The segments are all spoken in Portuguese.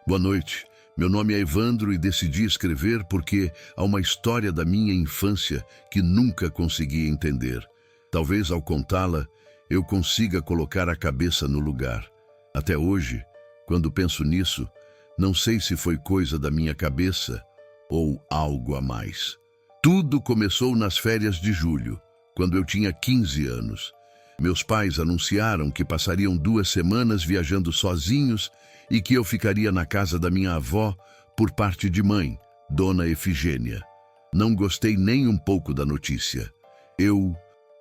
Boa noite. Meu nome é Evandro e decidi escrever porque há uma história da minha infância que nunca consegui entender. Talvez ao contá-la, eu consiga colocar a cabeça no lugar. Até hoje, quando penso nisso, não sei se foi coisa da minha cabeça ou algo a mais. Tudo começou nas férias de julho, quando eu tinha 15 anos. Meus pais anunciaram que passariam 2 semanas viajando sozinhos e que eu ficaria na casa da minha avó por parte de mãe, Dona Efigênia. Não gostei nem um pouco da notícia. Eu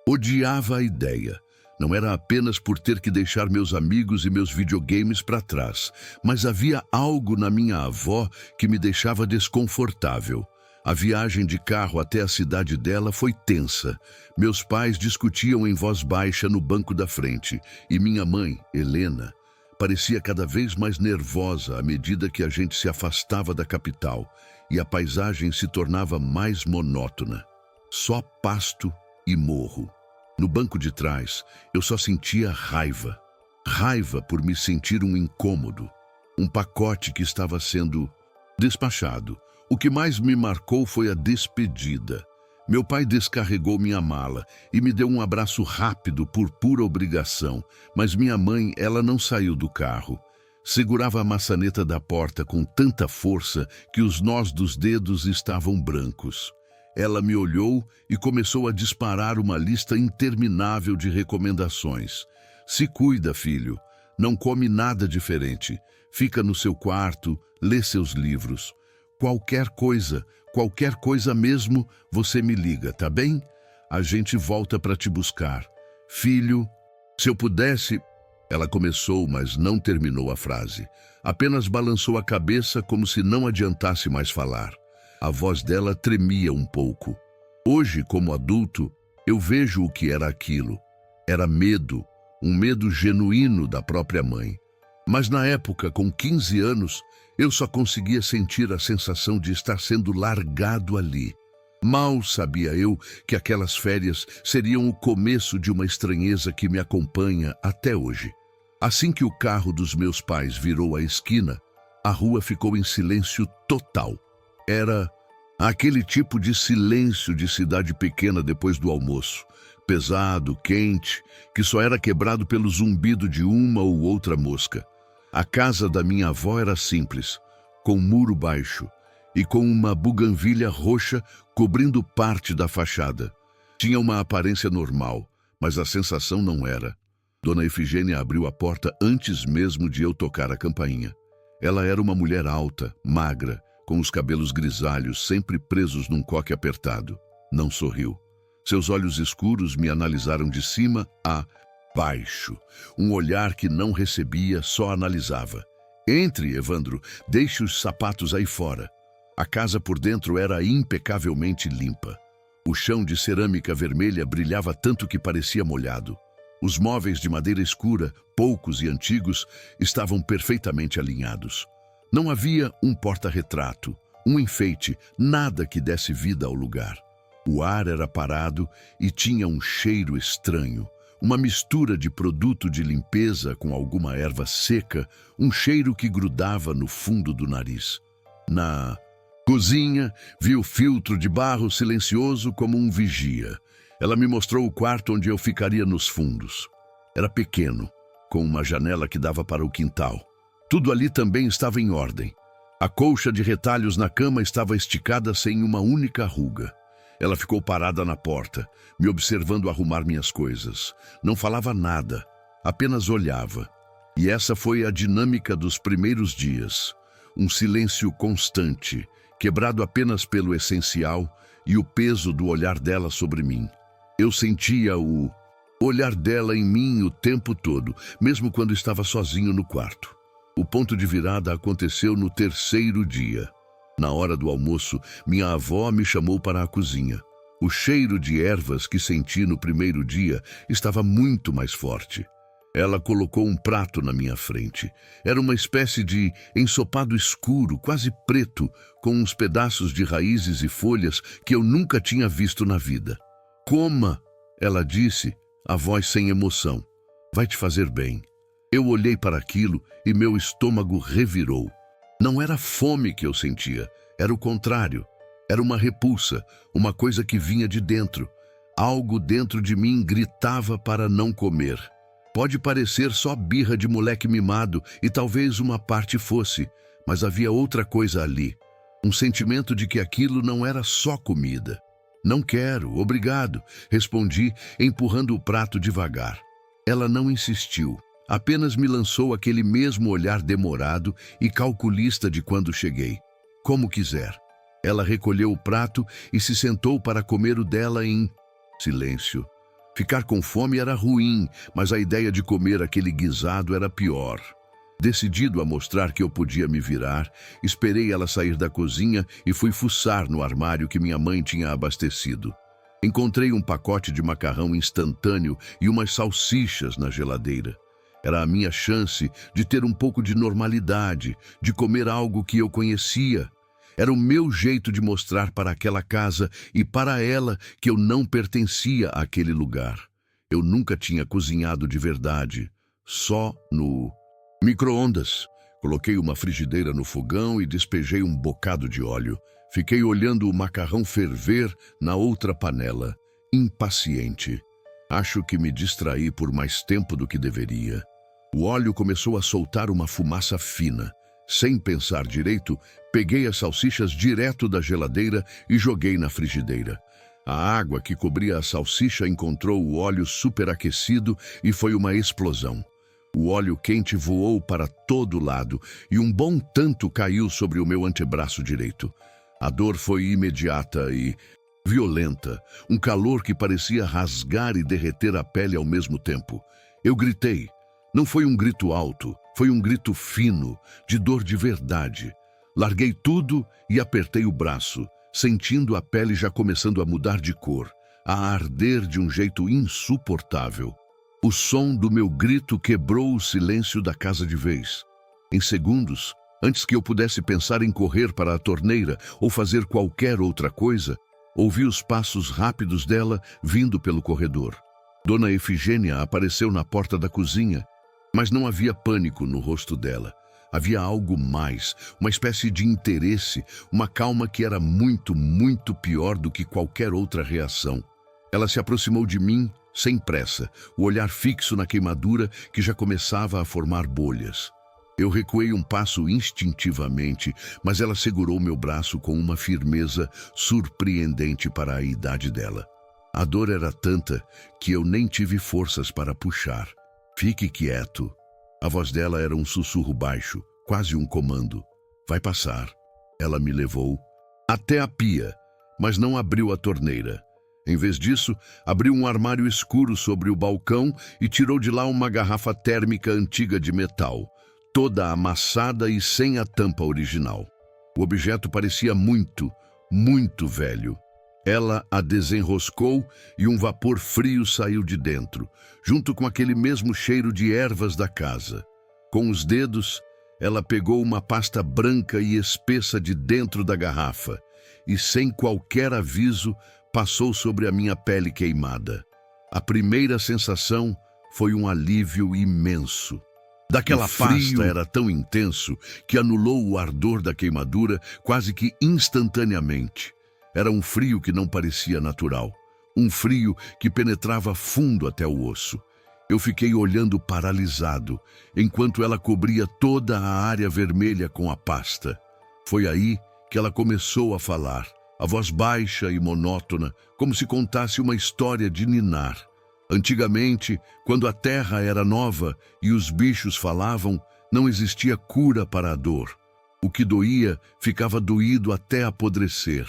odiava a ideia. Não era apenas por ter que deixar meus amigos e meus videogames para trás, mas havia algo na minha avó que me deixava desconfortável. A viagem de carro até a cidade dela foi tensa. Meus pais discutiam em voz baixa no banco da frente e minha mãe, Helena, parecia cada vez mais nervosa à medida que a gente se afastava da capital e a paisagem se tornava mais monótona. Só pasto e morro. No banco de trás, eu só sentia raiva. Raiva por me sentir um incômodo. Um pacote que estava sendo despachado. O que mais me marcou foi a despedida. Meu pai descarregou minha mala e me deu um abraço rápido por pura obrigação, mas minha mãe, ela não saiu do carro. Segurava a maçaneta da porta com tanta força que os nós dos dedos estavam brancos. Ela me olhou e começou a disparar uma lista interminável de recomendações. Se cuida, filho. Não come nada diferente. Fica no seu quarto, lê seus livros. Qualquer coisa mesmo, você me liga, tá bem? A gente volta para te buscar. Filho, se eu pudesse... Ela começou, mas não terminou a frase. Apenas balançou a cabeça como se não adiantasse mais falar. A voz dela tremia um pouco. Hoje, como adulto, eu vejo o que era aquilo. Era medo, um medo genuíno da própria mãe. Mas na época, com 15 anos, eu só conseguia sentir a sensação de estar sendo largado ali. Mal sabia eu que aquelas férias seriam o começo de uma estranheza que me acompanha até hoje. Assim que o carro dos meus pais virou a esquina, a rua ficou em silêncio total. Era aquele tipo de silêncio de cidade pequena depois do almoço, pesado, quente, que só era quebrado pelo zumbido de uma ou outra mosca. A casa da minha avó era simples, com muro baixo e com uma buganvília roxa cobrindo parte da fachada. Tinha uma aparência normal, mas a sensação não era. Dona Efigênia abriu a porta antes mesmo de eu tocar a campainha. Ela era uma mulher alta, magra, com os cabelos grisalhos sempre presos num coque apertado. Não sorriu. Seus olhos escuros me analisaram de cima a baixo. Um olhar que não recebia, só analisava. Entre, Evandro, deixe os sapatos aí fora. A casa por dentro era impecavelmente limpa. O chão de cerâmica vermelha brilhava tanto que parecia molhado. Os móveis de madeira escura, poucos e antigos, estavam perfeitamente alinhados. Não havia um porta-retrato, um enfeite, nada que desse vida ao lugar. O ar era parado e tinha um cheiro estranho. Uma mistura de produto de limpeza com alguma erva seca, um cheiro que grudava no fundo do nariz. Na cozinha, vi o filtro de barro silencioso como um vigia. Ela me mostrou o quarto onde eu ficaria nos fundos. Era pequeno, com uma janela que dava para o quintal. Tudo ali também estava em ordem. A colcha de retalhos na cama estava esticada sem uma única ruga. Ela ficou parada na porta, me observando arrumar minhas coisas. Não falava nada, apenas olhava. E essa foi a dinâmica dos primeiros dias. Um silêncio constante, quebrado apenas pelo essencial e o peso do olhar dela sobre mim. Eu sentia o olhar dela em mim o tempo todo, mesmo quando estava sozinho no quarto. O ponto de virada aconteceu no 3º dia. Na hora do almoço, minha avó me chamou para a cozinha. O cheiro de ervas que senti no primeiro dia estava muito mais forte. Ela colocou um prato na minha frente. Era uma espécie de ensopado escuro, quase preto, com uns pedaços de raízes e folhas que eu nunca tinha visto na vida. Coma, ela disse, a voz sem emoção. Vai te fazer bem. Eu olhei para aquilo e meu estômago revirou. Não era fome que eu sentia, era o contrário. Era uma repulsa, uma coisa que vinha de dentro. Algo dentro de mim gritava para não comer. Pode parecer só birra de moleque mimado, e talvez uma parte fosse, mas havia outra coisa ali. Um sentimento de que aquilo não era só comida. Não quero, obrigado, respondi, empurrando o prato devagar. Ela não insistiu, apenas me lançou aquele mesmo olhar demorado e calculista de quando cheguei. Como quiser. Ela recolheu o prato e se sentou para comer o dela em silêncio. Ficar com fome era ruim, mas a ideia de comer aquele guisado era pior. Decidido a mostrar que eu podia me virar, esperei ela sair da cozinha e fui fuçar no armário que minha mãe tinha abastecido. Encontrei um pacote de macarrão instantâneo e umas salsichas na geladeira. Era a minha chance de ter um pouco de normalidade, de comer algo que eu conhecia. Era o meu jeito de mostrar para aquela casa e para ela que eu não pertencia àquele lugar. Eu nunca tinha cozinhado de verdade, só no micro-ondas. Coloquei uma frigideira no fogão e despejei um bocado de óleo. Fiquei olhando o macarrão ferver na outra panela, impaciente. Acho que me distraí por mais tempo do que deveria. O óleo começou a soltar uma fumaça fina. Sem pensar direito, peguei as salsichas direto da geladeira e joguei na frigideira. A água que cobria a salsicha encontrou o óleo superaquecido e foi uma explosão. O óleo quente voou para todo lado e um bom tanto caiu sobre o meu antebraço direito. A dor foi imediata e violenta, um calor que parecia rasgar e derreter a pele ao mesmo tempo. Eu gritei. Não foi um grito alto, foi um grito fino, de dor de verdade. Larguei tudo e apertei o braço, sentindo a pele já começando a mudar de cor, a arder de um jeito insuportável. O som do meu grito quebrou o silêncio da casa de vez. Em segundos, antes que eu pudesse pensar em correr para a torneira ou fazer qualquer outra coisa, ouvi os passos rápidos dela vindo pelo corredor. Dona Efigênia apareceu na porta da cozinha, mas não havia pânico no rosto dela. Havia algo mais, uma espécie de interesse, uma calma que era muito, muito pior do que qualquer outra reação. Ela se aproximou de mim, sem pressa, o olhar fixo na queimadura que já começava a formar bolhas. Eu recuei um passo instintivamente, mas ela segurou meu braço com uma firmeza surpreendente para a idade dela. A dor era tanta que eu nem tive forças para puxar. Fique quieto. A voz dela era um sussurro baixo, quase um comando. Vai passar. Ela me levou até a pia, mas não abriu a torneira. Em vez disso, abriu um armário escuro sobre o balcão e tirou de lá uma garrafa térmica antiga de metal, toda amassada e sem a tampa original. O objeto parecia muito, muito velho. Ela a desenroscou e um vapor frio saiu de dentro, junto com aquele mesmo cheiro de ervas da casa. Com os dedos, ela pegou uma pasta branca e espessa de dentro da garrafa e, sem qualquer aviso, passou sobre a minha pele queimada. A primeira sensação foi um alívio imenso. Daquela pasta era tão intenso que anulou o ardor da queimadura quase que instantaneamente. Era um frio que não parecia natural, um frio que penetrava fundo até o osso. Eu fiquei olhando paralisado, enquanto ela cobria toda a área vermelha com a pasta. Foi aí que ela começou a falar, a voz baixa e monótona, como se contasse uma história de ninar. Antigamente, quando a terra era nova e os bichos falavam, não existia cura para a dor. O que doía ficava doído até apodrecer.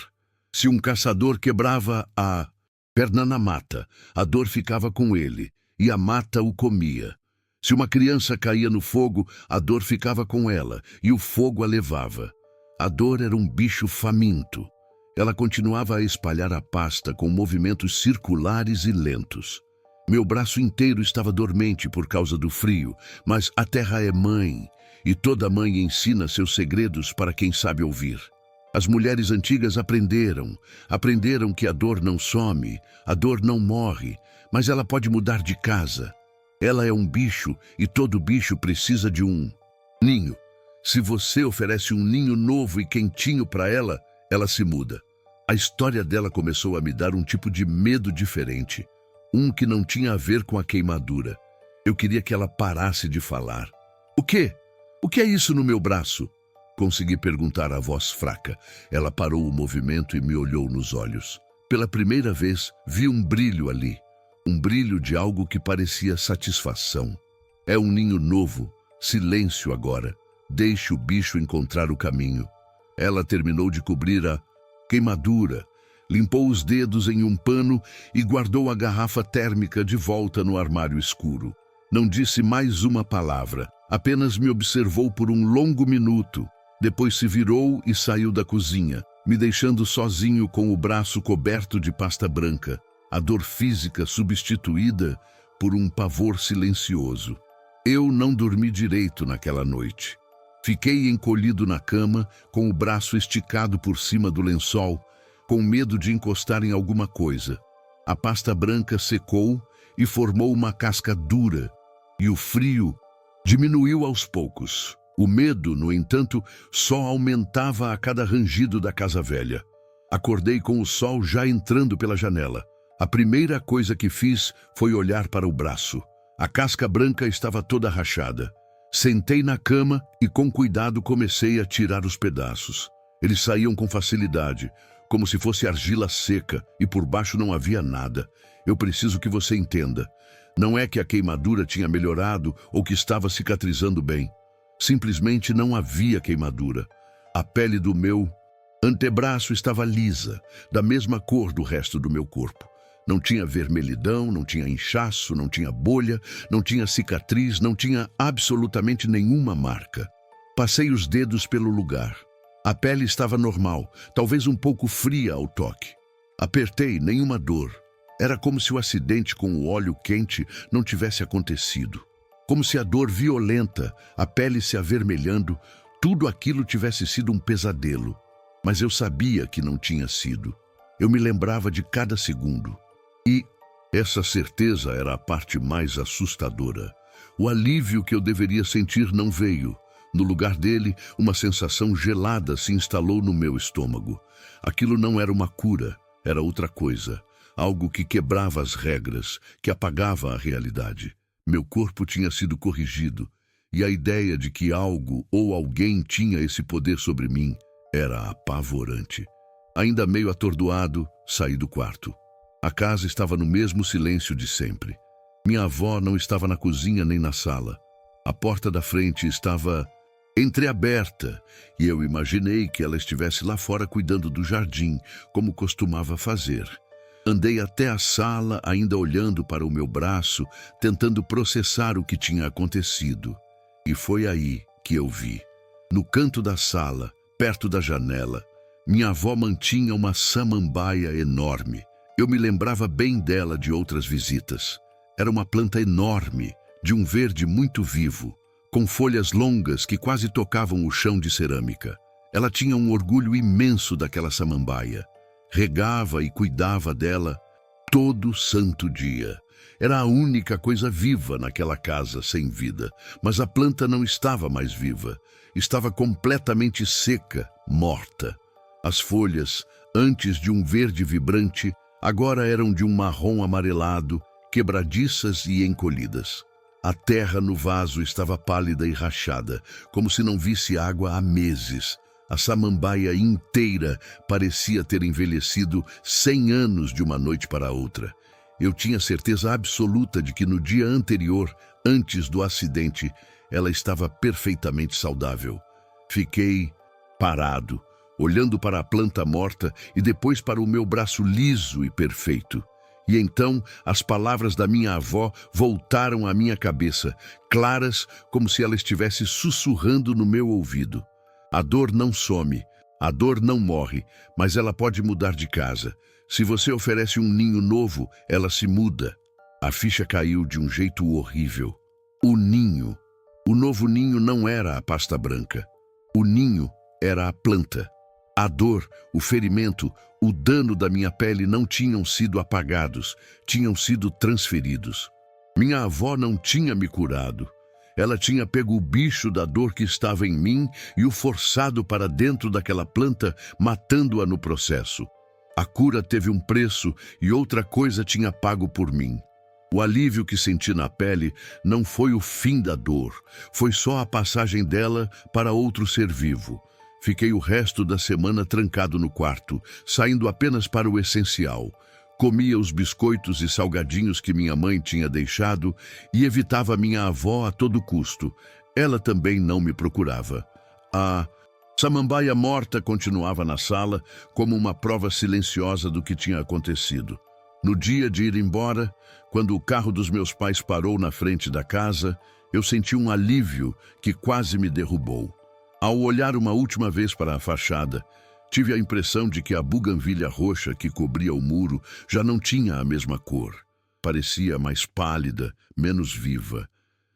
Se um caçador quebrava a perna na mata, a dor ficava com ele, e a mata o comia. Se uma criança caía no fogo, a dor ficava com ela, e o fogo a levava. A dor era um bicho faminto. Ela continuava a espalhar a pasta com movimentos circulares e lentos. Meu braço inteiro estava dormente por causa do frio, mas a terra é mãe, e toda mãe ensina seus segredos para quem sabe ouvir. As mulheres antigas aprenderam que a dor não some, a dor não morre, mas ela pode mudar de casa. Ela é um bicho e todo bicho precisa de um ninho. Se você oferece um ninho novo e quentinho para ela, ela se muda. A história dela começou a me dar um tipo de medo diferente. Um que não tinha a ver com a queimadura. Eu queria que ela parasse de falar. O quê? O que é isso no meu braço? Consegui perguntar à voz fraca. Ela parou o movimento e me olhou nos olhos. Pela primeira vez, vi um brilho ali. Um brilho de algo que parecia satisfação. É um ninho novo. Silêncio agora. Deixe o bicho encontrar o caminho. Ela terminou de cobrir a queimadura, limpou os dedos em um pano e guardou a garrafa térmica de volta no armário escuro. Não disse mais uma palavra, apenas me observou por um longo minuto. Depois se virou e saiu da cozinha, me deixando sozinho com o braço coberto de pasta branca, a dor física substituída por um pavor silencioso. Eu não dormi direito naquela noite. Fiquei encolhido na cama, com o braço esticado por cima do lençol, com medo de encostar em alguma coisa. A pasta branca secou e formou uma casca dura, e o frio diminuiu aos poucos. O medo, no entanto, só aumentava a cada rangido da casa velha. Acordei com o sol já entrando pela janela. A primeira coisa que fiz foi olhar para o braço. A casca branca estava toda rachada. Sentei na cama e com cuidado comecei a tirar os pedaços. Eles saíam com facilidade, como se fosse argila seca, e por baixo não havia nada. Eu preciso que você entenda. Não é que a queimadura tinha melhorado ou que estava cicatrizando bem. Simplesmente não havia queimadura. A pele do meu antebraço estava lisa, da mesma cor do resto do meu corpo. Não tinha vermelhidão, não tinha inchaço, não tinha bolha, não tinha cicatriz, não tinha absolutamente nenhuma marca. Passei os dedos pelo lugar. A pele estava normal, talvez um pouco fria ao toque. Apertei, nenhuma dor. Era como se o acidente com o óleo quente não tivesse acontecido. Como se a dor violenta, a pele se avermelhando, tudo aquilo tivesse sido um pesadelo. Mas eu sabia que não tinha sido. Eu me lembrava de cada segundo. E essa certeza era a parte mais assustadora. O alívio que eu deveria sentir não veio. No lugar dele, uma sensação gelada se instalou no meu estômago. Aquilo não era uma cura, era outra coisa. Algo que quebrava as regras, que apagava a realidade. Meu corpo tinha sido corrigido, e a ideia de que algo ou alguém tinha esse poder sobre mim era apavorante. Ainda meio atordoado, saí do quarto. A casa estava no mesmo silêncio de sempre. Minha avó não estava na cozinha nem na sala. A porta da frente estava entreaberta, e eu imaginei que ela estivesse lá fora cuidando do jardim, como costumava fazer. Andei até a sala, ainda olhando para o meu braço, tentando processar o que tinha acontecido. E foi aí que eu vi. No canto da sala, perto da janela, minha avó mantinha uma samambaia enorme. Eu me lembrava bem dela de outras visitas. Era uma planta enorme, de um verde muito vivo, com folhas longas que quase tocavam o chão de cerâmica. Ela tinha um orgulho imenso daquela samambaia. Regava e cuidava dela todo santo dia. Era a única coisa viva naquela casa sem vida, mas a planta não estava mais viva. Estava completamente seca, morta. As folhas, antes de um verde vibrante, agora eram de um marrom amarelado, quebradiças e encolhidas. A terra no vaso estava pálida e rachada, como se não visse água há meses. A samambaia inteira parecia ter envelhecido 100 anos de uma noite para outra. Eu tinha certeza absoluta de que no dia anterior, antes do acidente, ela estava perfeitamente saudável. Fiquei parado, olhando para a planta morta e depois para o meu braço liso e perfeito. E então as palavras da minha avó voltaram à minha cabeça, claras como se ela estivesse sussurrando no meu ouvido. A dor não some, a dor não morre, mas ela pode mudar de casa. Se você oferece um ninho novo, ela se muda. A ficha caiu de um jeito horrível. O ninho. O novo ninho não era a pasta branca. O ninho era a planta. A dor, o ferimento, o dano da minha pele não tinham sido apagados, tinham sido transferidos. Minha avó não tinha me curado. Ela tinha pego o bicho da dor que estava em mim e o forçado para dentro daquela planta, matando-a no processo. A cura teve um preço e outra coisa tinha pago por mim. O alívio que senti na pele não foi o fim da dor, foi só a passagem dela para outro ser vivo. Fiquei o resto da semana trancado no quarto, saindo apenas para o essencial. Comia os biscoitos e salgadinhos que minha mãe tinha deixado e evitava minha avó a todo custo. Ela também não me procurava. A samambaia morta continuava na sala como uma prova silenciosa do que tinha acontecido. No dia de ir embora, quando o carro dos meus pais parou na frente da casa, eu senti um alívio que quase me derrubou. Ao olhar uma última vez para a fachada, tive a impressão de que a buganvília roxa que cobria o muro já não tinha a mesma cor. Parecia mais pálida, menos viva.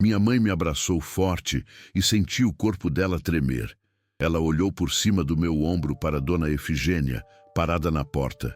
Minha mãe me abraçou forte e senti o corpo dela tremer. Ela olhou por cima do meu ombro para Dona Efigênia, parada na porta.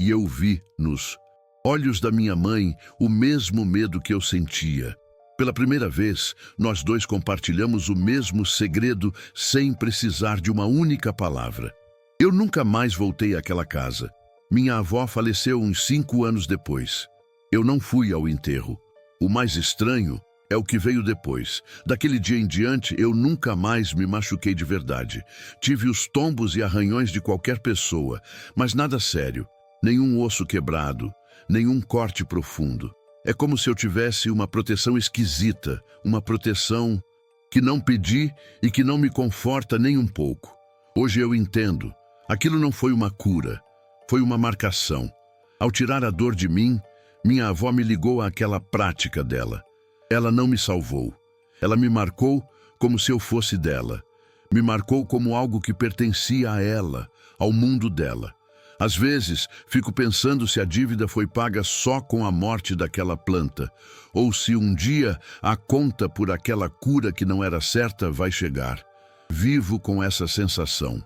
E eu vi, nos olhos da minha mãe, o mesmo medo que eu sentia. Pela primeira vez, nós dois compartilhamos o mesmo segredo sem precisar de uma única palavra. Eu nunca mais voltei àquela casa. Minha avó faleceu uns 5 anos depois. Eu não fui ao enterro. O mais estranho é o que veio depois. Daquele dia em diante, eu nunca mais me machuquei de verdade. Tive os tombos e arranhões de qualquer pessoa, mas nada sério. Nenhum osso quebrado, nenhum corte profundo. É como se eu tivesse uma proteção esquisita, uma proteção que não pedi e que não me conforta nem um pouco. Hoje eu entendo. Aquilo não foi uma cura, foi uma marcação. Ao tirar a dor de mim, minha avó me ligou àquela prática dela. Ela não me salvou. Ela me marcou como se eu fosse dela. Me marcou como algo que pertencia a ela, ao mundo dela. Às vezes, fico pensando se a dívida foi paga só com a morte daquela planta, ou se um dia a conta por aquela cura que não era certa vai chegar. Vivo com essa sensação.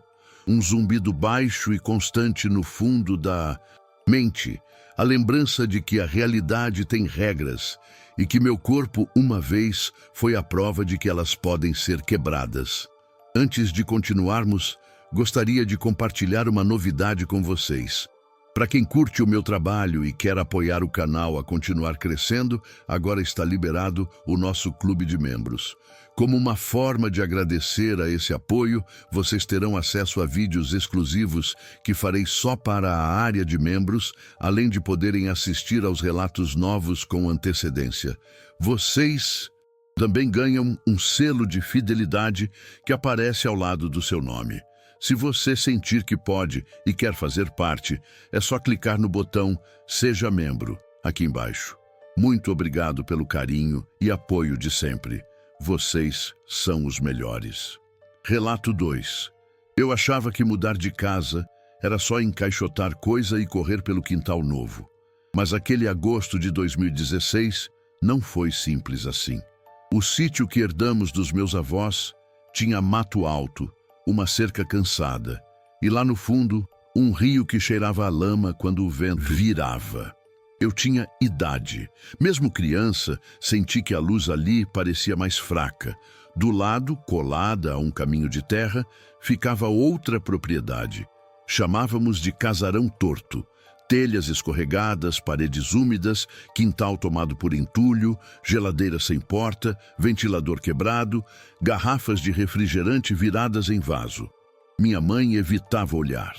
Um zumbido baixo e constante no fundo da mente, a lembrança de que a realidade tem regras e que meu corpo, uma vez, foi a prova de que elas podem ser quebradas. Antes de continuarmos, gostaria de compartilhar uma novidade com vocês. Para quem curte o meu trabalho e quer apoiar o canal a continuar crescendo, agora está liberado o nosso clube de membros. Como uma forma de agradecer a esse apoio, vocês terão acesso a vídeos exclusivos que farei só para a área de membros, além de poderem assistir aos relatos novos com antecedência. Vocês também ganham um selo de fidelidade que aparece ao lado do seu nome. Se você sentir que pode e quer fazer parte, é só clicar no botão Seja Membro, aqui embaixo. Muito obrigado pelo carinho e apoio de sempre. Vocês são os melhores. Relato 2. Eu achava que mudar de casa era só encaixotar coisa e correr pelo quintal novo. Mas aquele agosto de 2016 não foi simples assim. O sítio que herdamos dos meus avós tinha mato alto, uma cerca cansada, e lá no fundo, um rio que cheirava a lama quando o vento virava. Eu tinha idade. Mesmo criança, senti que a luz ali parecia mais fraca. Do lado, colada a um caminho de terra, ficava outra propriedade. Chamávamos de casarão torto. Telhas escorregadas, paredes úmidas, quintal tomado por entulho, geladeira sem porta, ventilador quebrado, garrafas de refrigerante viradas em vaso. Minha mãe evitava olhar.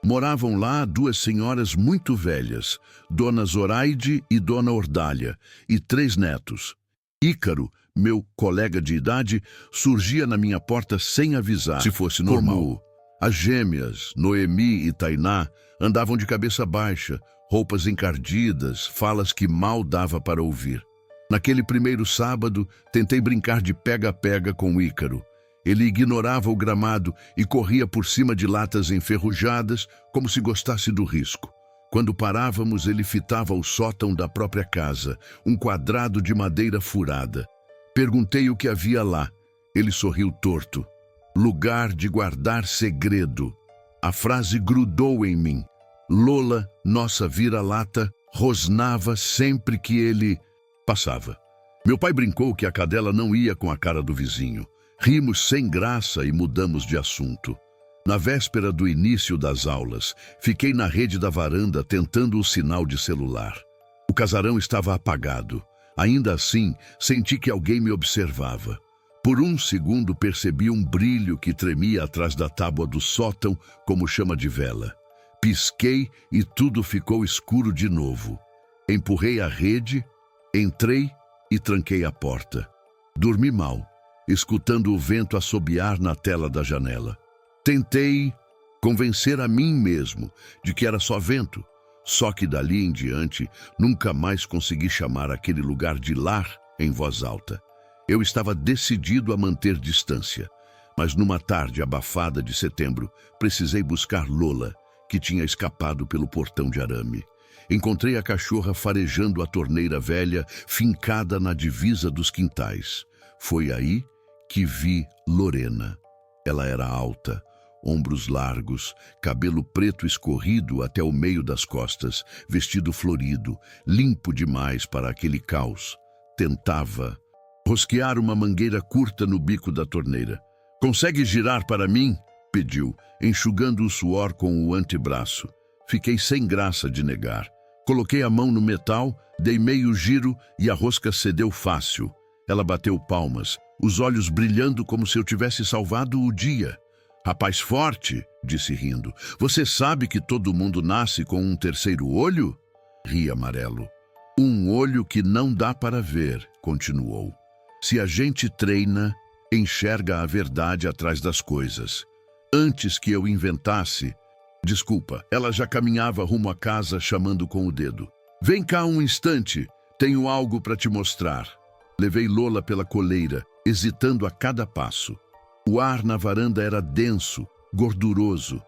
Moravam lá 2 senhoras muito velhas, Dona Zoraide e Dona Ordália, e 3 netos. Ícaro, meu colega de idade, surgia na minha porta sem avisar, se fosse normal. Como as gêmeas, Noemi e Tainá, andavam de cabeça baixa, roupas encardidas, falas que mal dava para ouvir. Naquele primeiro sábado, tentei brincar de pega-pega com Ícaro. Ele ignorava o gramado e corria por cima de latas enferrujadas, como se gostasse do risco. Quando parávamos, ele fitava o sótão da própria casa, um quadrado de madeira furada. Perguntei o que havia lá. Ele sorriu torto. Lugar de guardar segredo. A frase grudou em mim. Lola, nossa vira-lata, rosnava sempre que ele passava. Meu pai brincou que a cadela não ia com a cara do vizinho. Rimos sem graça e mudamos de assunto. Na véspera do início das aulas, fiquei na rede da varanda tentando o sinal de celular. O casarão estava apagado. Ainda assim, senti que alguém me observava. Por um segundo percebi um brilho que tremia atrás da tábua do sótão como chama de vela. Pisquei e tudo ficou escuro de novo. Empurrei a rede, entrei e tranquei a porta. Dormi mal, escutando o vento assobiar na tela da janela. Tentei convencer a mim mesmo de que era só vento, só que dali em diante nunca mais consegui chamar aquele lugar de lar em voz alta. Eu estava decidido a manter distância, mas numa tarde abafada de setembro, precisei buscar Lola, que tinha escapado pelo portão de arame. Encontrei a cachorra farejando a torneira velha, fincada na divisa dos quintais. Foi aí que vi Lorena. Ela era alta, ombros largos, cabelo preto escorrido até o meio das costas, vestido florido, limpo demais para aquele caos. Tentava rosquear uma mangueira curta no bico da torneira. "Consegue girar para mim?" pediu, enxugando o suor com o antebraço. Fiquei sem graça de negar. Coloquei a mão no metal, dei meio giro e a rosca cedeu fácil. Ela bateu palmas, os olhos brilhando como se eu tivesse salvado o dia. "Rapaz forte", disse rindo. "Você sabe que todo mundo nasce com um terceiro olho?" Ri amarelo. "Um olho que não dá para ver", continuou. "Se a gente treina, enxerga a verdade atrás das coisas. Antes que eu inventasse..." Desculpa, ela já caminhava rumo à casa chamando com o dedo. "Vem cá um instante, tenho algo para te mostrar." Levei Lola pela coleira, hesitando a cada passo. O ar na varanda era denso, gorduroso.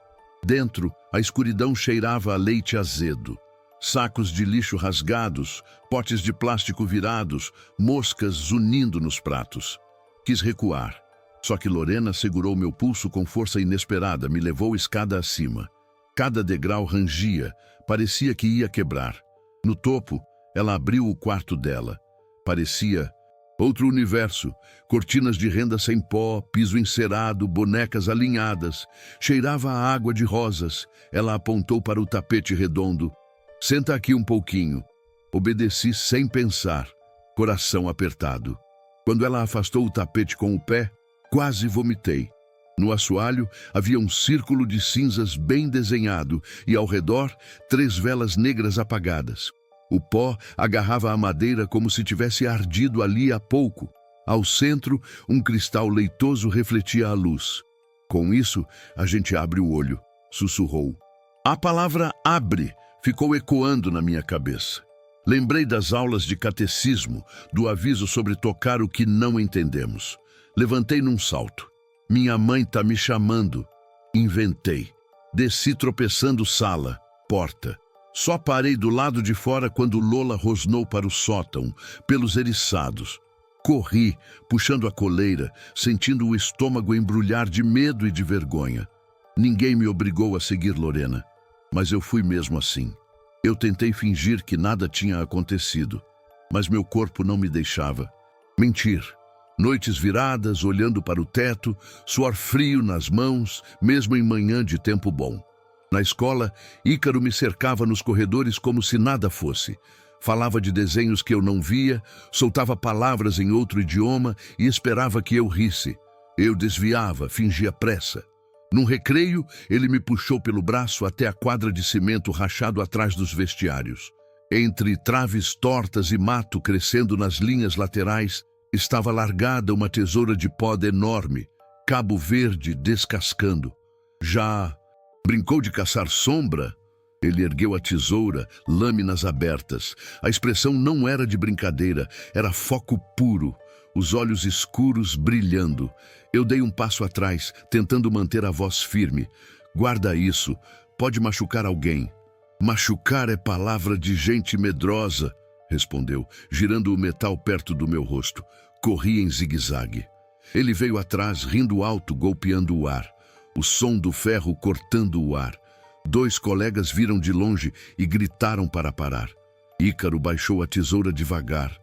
Dentro, a escuridão cheirava a leite azedo. Sacos de lixo rasgados, potes de plástico virados, moscas zunindo nos pratos. Quis recuar, só que Lorena segurou meu pulso com força inesperada, me levou escada acima. Cada degrau rangia, parecia que ia quebrar. No topo, ela abriu o quarto dela. Parecia outro universo, cortinas de renda sem pó, piso encerado, bonecas alinhadas. Cheirava a água de rosas. Ela apontou para o tapete redondo. "Senta aqui um pouquinho." Obedeci sem pensar, coração apertado. Quando ela afastou o tapete com o pé, quase vomitei. No assoalho havia um círculo de cinzas bem desenhado e ao redor 3 velas negras apagadas. O pó agarrava a madeira como se tivesse ardido ali há pouco. Ao centro, um cristal leitoso refletia a luz. "Com isso, a gente abre o olho", sussurrou. A palavra "abre" ficou ecoando na minha cabeça. Lembrei das aulas de catecismo, do aviso sobre tocar o que não entendemos. Levantei num salto. "Minha mãe tá me chamando." Inventei. Desci tropeçando sala, porta. Só parei do lado de fora quando Lola rosnou para o sótão, pelos eriçados. Corri, puxando a coleira, sentindo o estômago embrulhar de medo e de vergonha. Ninguém me obrigou a seguir Lorena, mas eu fui mesmo assim. Eu tentei fingir que nada tinha acontecido, mas meu corpo não me deixava. Mentir. Noites viradas, olhando para o teto, suor frio nas mãos, mesmo em manhã de tempo bom. Na escola, Ícaro me cercava nos corredores como se nada fosse. Falava de desenhos que eu não via, soltava palavras em outro idioma e esperava que eu risse. Eu desviava, fingia pressa. Num recreio, ele me puxou pelo braço até a quadra de cimento rachado atrás dos vestiários. Entre traves tortas e mato crescendo nas linhas laterais, estava largada uma tesoura de poda enorme, cabo verde descascando. "Já brincou de caçar sombra?" Ele ergueu a tesoura, lâminas abertas. A expressão não era de brincadeira, era foco puro, os olhos escuros brilhando. Eu dei um passo atrás, tentando manter a voz firme. "Guarda isso, pode machucar alguém." "Machucar é palavra de gente medrosa", respondeu, girando o metal perto do meu rosto. Corri em zigue-zague. Ele veio atrás, rindo alto, golpeando o ar. O som do ferro cortando o ar. 2 colegas viram de longe e gritaram para parar. Ícaro baixou a tesoura devagar.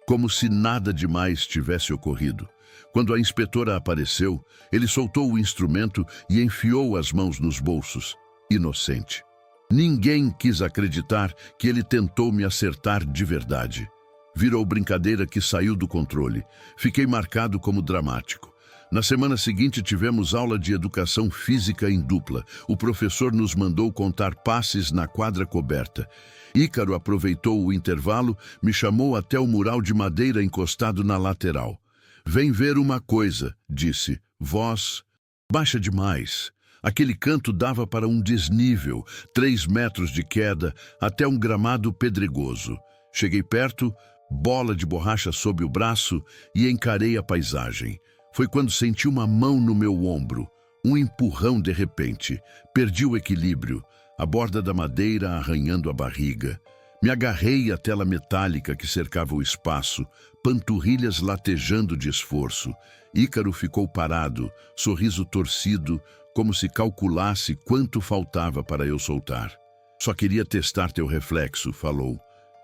como se nada demais tivesse ocorrido. Quando a inspetora apareceu, ele soltou o instrumento e enfiou as mãos nos bolsos, inocente. Ninguém quis acreditar que ele tentou me acertar de verdade. Virou brincadeira que saiu do controle. Fiquei marcado como dramático. Na semana seguinte tivemos aula de educação física em dupla. O professor nos mandou contar passes na quadra coberta. Ícaro aproveitou o intervalo, me chamou até o mural de madeira encostado na lateral. "Vem ver uma coisa", disse. "Voz baixa demais." Aquele canto dava para um desnível, 3 metros de queda, até um gramado pedregoso. Cheguei perto, bola de borracha sob o braço e encarei a paisagem. Foi quando senti uma mão no meu ombro, um empurrão de repente. Perdi o equilíbrio, a borda da madeira arranhando a barriga. Me agarrei à tela metálica que cercava o espaço, panturrilhas latejando de esforço. Ícaro ficou parado, sorriso torcido, como se calculasse quanto faltava para eu soltar. "Só queria testar teu reflexo", falou.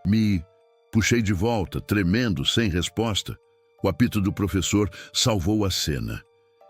Me puxei de volta, tremendo, sem resposta. O apito do professor salvou a cena.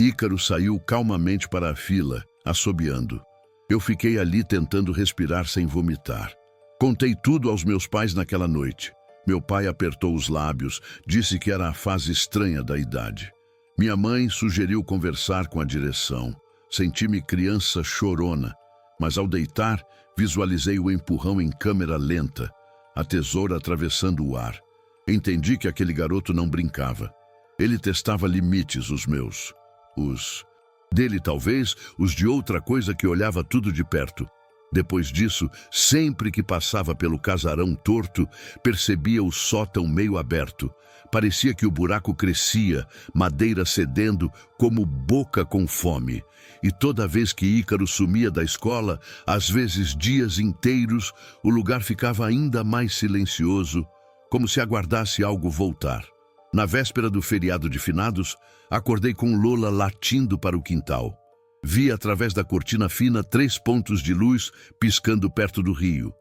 Ícaro saiu calmamente para a fila, assobiando. Eu fiquei ali tentando respirar sem vomitar. Contei tudo aos meus pais naquela noite. Meu pai apertou os lábios, disse que era a fase estranha da idade. Minha mãe sugeriu conversar com a direção. Senti-me criança chorona, mas ao deitar, visualizei o empurrão em câmera lenta, a tesoura atravessando o ar. Entendi que aquele garoto não brincava. Ele testava limites, os meus. Os dele, talvez, os de outra coisa que olhava tudo de perto. Depois disso, sempre que passava pelo casarão torto, percebia o sótão meio aberto. Parecia que o buraco crescia, madeira cedendo, como boca com fome. E toda vez que Ícaro sumia da escola, às vezes dias inteiros, o lugar ficava ainda mais silencioso, como se aguardasse algo voltar. Na véspera do feriado de finados, acordei com Lola latindo para o quintal. Vi através da cortina fina 3 pontos de luz piscando perto do rio.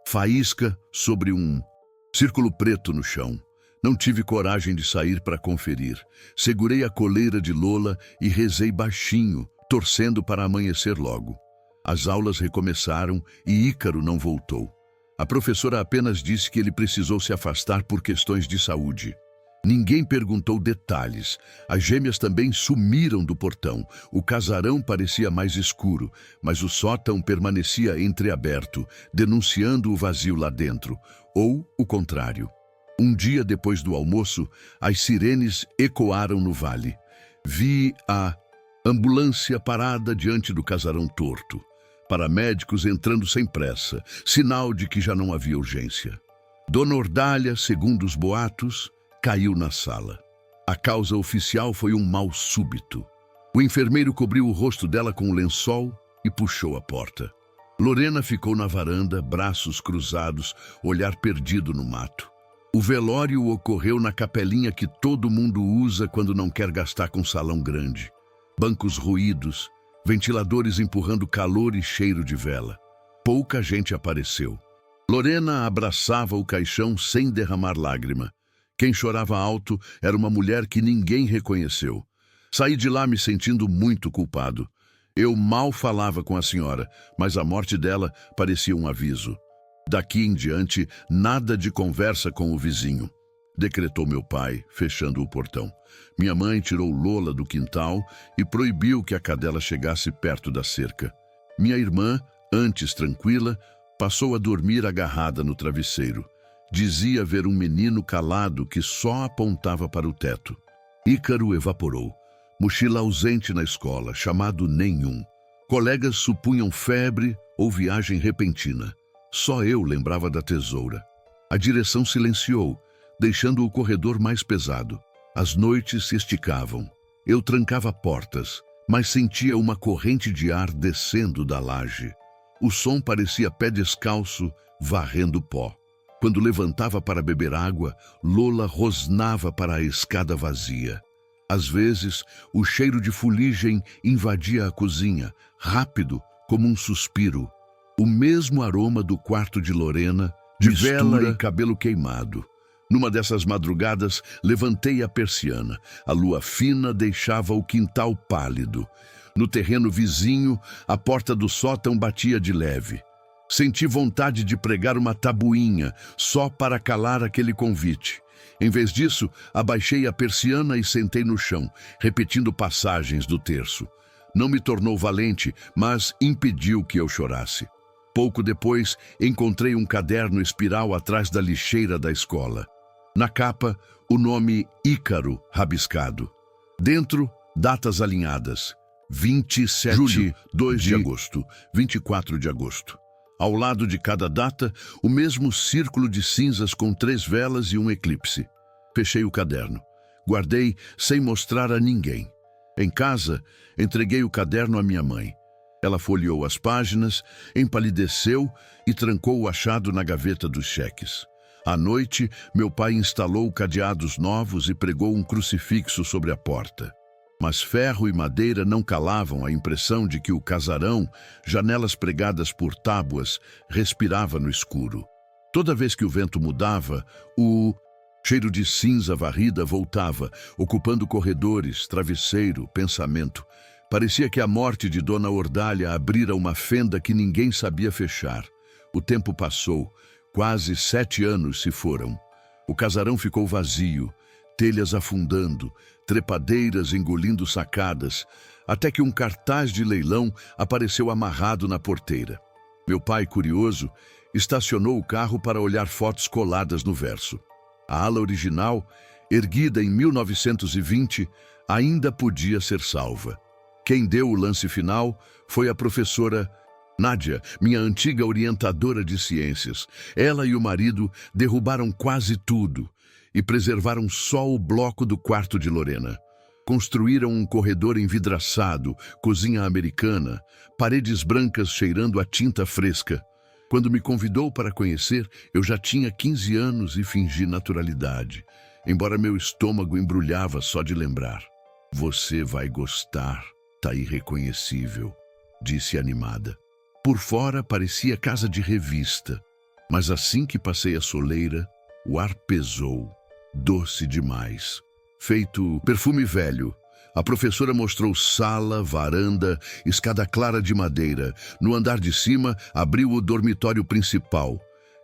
Faísca sobre um círculo preto no chão. Não tive coragem de sair para conferir. Segurei a coleira de Lola e rezei baixinho, torcendo para amanhecer logo. As aulas recomeçaram e Ícaro não voltou. A professora apenas disse que ele precisou se afastar por questões de saúde. Ninguém perguntou detalhes. As gêmeas também sumiram do portão. O casarão parecia mais escuro, mas o sótão permanecia entreaberto, denunciando o vazio lá dentro, ou o contrário. Um dia depois do almoço, as sirenes ecoaram no vale. Vi a ambulância parada diante do casarão torto. Paramédicos entrando sem pressa, sinal de que já não havia urgência. Dona Ordália, segundo os boatos, caiu na sala. A causa oficial foi um mal súbito. O enfermeiro cobriu o rosto dela com um lençol e puxou a porta. Lorena ficou na varanda, braços cruzados, olhar perdido no mato. O velório ocorreu na capelinha que todo mundo usa quando não quer gastar com salão grande. Bancos ruídos, ventiladores empurrando calor e cheiro de vela. Pouca gente apareceu. Lorena abraçava o caixão sem derramar lágrima. Quem chorava alto era uma mulher que ninguém reconheceu. Saí de lá me sentindo muito culpado. Eu mal falava com a senhora, mas a morte dela parecia um aviso. Daqui em diante, nada de conversa com o vizinho, decretou meu pai, fechando o portão. Minha mãe tirou Lola do quintal e proibiu que a cadela chegasse perto da cerca. Minha irmã, antes tranquila, passou a dormir agarrada no travesseiro. Dizia ver um menino calado que só apontava para o teto. Ícaro evaporou. Mochila ausente na escola, chamado nenhum. Colegas supunham febre ou viagem repentina. Só eu lembrava da tesoura. A direção silenciou, deixando o corredor mais pesado. As noites se esticavam. Eu trancava portas, mas sentia uma corrente de ar descendo da laje. O som parecia pé descalço, varrendo pó. Quando levantava para beber água, Lola rosnava para a escada vazia. Às vezes, o cheiro de fuligem invadia a cozinha, rápido, como um suspiro. O mesmo aroma do quarto de Lorena, de vela e cabelo queimado. Numa dessas madrugadas, levantei a persiana. A lua fina deixava o quintal pálido. No terreno vizinho, a porta do sótão batia de leve. Senti vontade de pregar uma tabuinha, só para calar aquele convite. Em vez disso, abaixei a persiana e sentei no chão, repetindo passagens do terço. Não me tornou valente, mas impediu que eu chorasse. Pouco depois, encontrei um caderno espiral atrás da lixeira da escola. Na capa, o nome Ícaro rabiscado. Dentro, datas alinhadas. 27 Julho, 2 de agosto, 24 de agosto. Ao lado de cada data, o mesmo círculo de cinzas com 3 velas e um eclipse. Fechei o caderno. Guardei sem mostrar a ninguém. Em casa, entreguei o caderno à minha mãe. Ela folheou as páginas, empalideceu e trancou o achado na gaveta dos cheques. À noite, meu pai instalou cadeados novos e pregou um crucifixo sobre a porta. Mas ferro e madeira não calavam a impressão de que o casarão, janelas pregadas por tábuas, respirava no escuro. Toda vez que o vento mudava, o cheiro de cinza varrida voltava, ocupando corredores, travesseiro, pensamento. Parecia que a morte de Dona Ordalha abrira uma fenda que ninguém sabia fechar. O tempo passou, quase 7 anos se foram. O casarão ficou vazio, telhas afundando, trepadeiras engolindo sacadas, até que um cartaz de leilão apareceu amarrado na porteira. Meu pai, curioso, estacionou o carro para olhar fotos coladas no verso. A ala original, erguida em 1920, ainda podia ser salva. Quem deu o lance final foi a professora Nádia, minha antiga orientadora de ciências. Ela e o marido derrubaram quase tudo e preservaram só o bloco do quarto de Lorena. Construíram um corredor envidraçado, cozinha americana, paredes brancas cheirando a tinta fresca. Quando me convidou para conhecer, eu já tinha 15 anos e fingi naturalidade, embora meu estômago embrulhava só de lembrar. Você vai gostar, tá irreconhecível, disse animada. Por fora parecia casa de revista, mas assim que passei a soleira, o ar pesou, doce demais. Feito perfume velho, a professora mostrou sala, varanda, escada clara de madeira. No andar de cima, abriu o dormitório principal.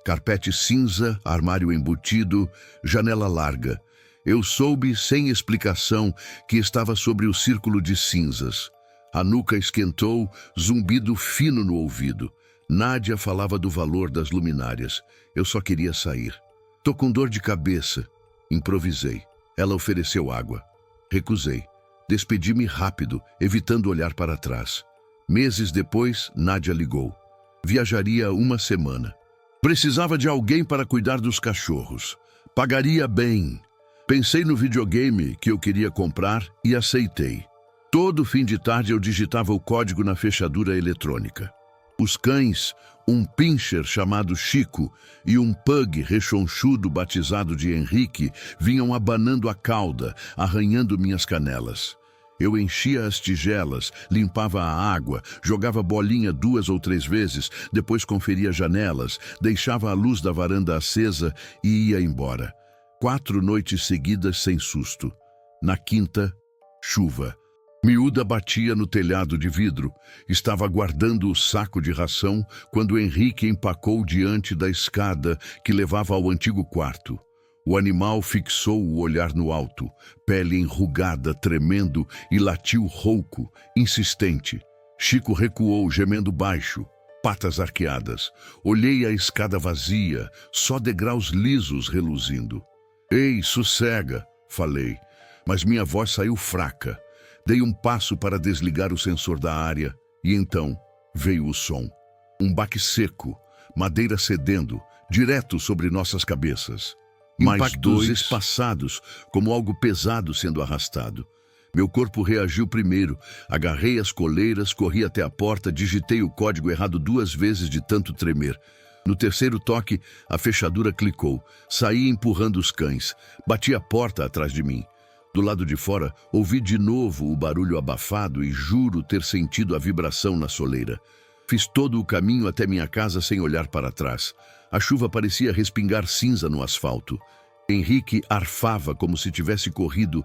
Carpete cinza, armário embutido, janela larga. Eu soube, sem explicação, que estava sobre o círculo de cinzas. A nuca esquentou, zumbido fino no ouvido. Nádia falava do valor das luminárias. Eu só queria sair. Tô com dor de cabeça. Improvisei. Ela ofereceu água. Recusei. Despedi-me rápido, evitando olhar para trás. Meses depois, Nádia ligou. Viajaria 1 semana. Precisava de alguém para cuidar dos cachorros. Pagaria bem. Pensei no videogame que eu queria comprar e aceitei. Todo fim de tarde eu digitava o código na fechadura eletrônica. Os cães, um pincher chamado Chico e um pug rechonchudo batizado de Henrique, vinham abanando a cauda, arranhando minhas canelas. Eu enchia as tigelas, limpava a água, jogava bolinha 2 ou 3 vezes, depois conferia janelas, deixava a luz da varanda acesa e ia embora. 4 noites seguidas sem susto. Na quinta, chuva. Miúda batia no telhado de vidro. Estava guardando o saco de ração quando Henrique empacou diante da escada que levava ao antigo quarto. O animal fixou o olhar no alto, pele enrugada, tremendo, e latiu rouco, insistente. Chico recuou, gemendo baixo, patas arqueadas. Olhei a escada vazia, só degraus lisos reluzindo. Ei, sossega, falei, mas minha voz saiu fraca. Dei um passo para desligar o sensor da área e então veio o som. Um baque seco, madeira cedendo, direto sobre nossas cabeças. Mais 2 espaçados, como algo pesado sendo arrastado. Meu corpo reagiu primeiro, agarrei as coleiras, corri até a porta, digitei o código errado 2 vezes de tanto tremer. No terceiro toque, a fechadura clicou. Saí empurrando os cães. Bati a porta atrás de mim. Do lado de fora, ouvi de novo o barulho abafado e juro ter sentido a vibração na soleira. Fiz todo o caminho até minha casa sem olhar para trás. A chuva parecia respingar cinza no asfalto. Henrique arfava como se tivesse corrido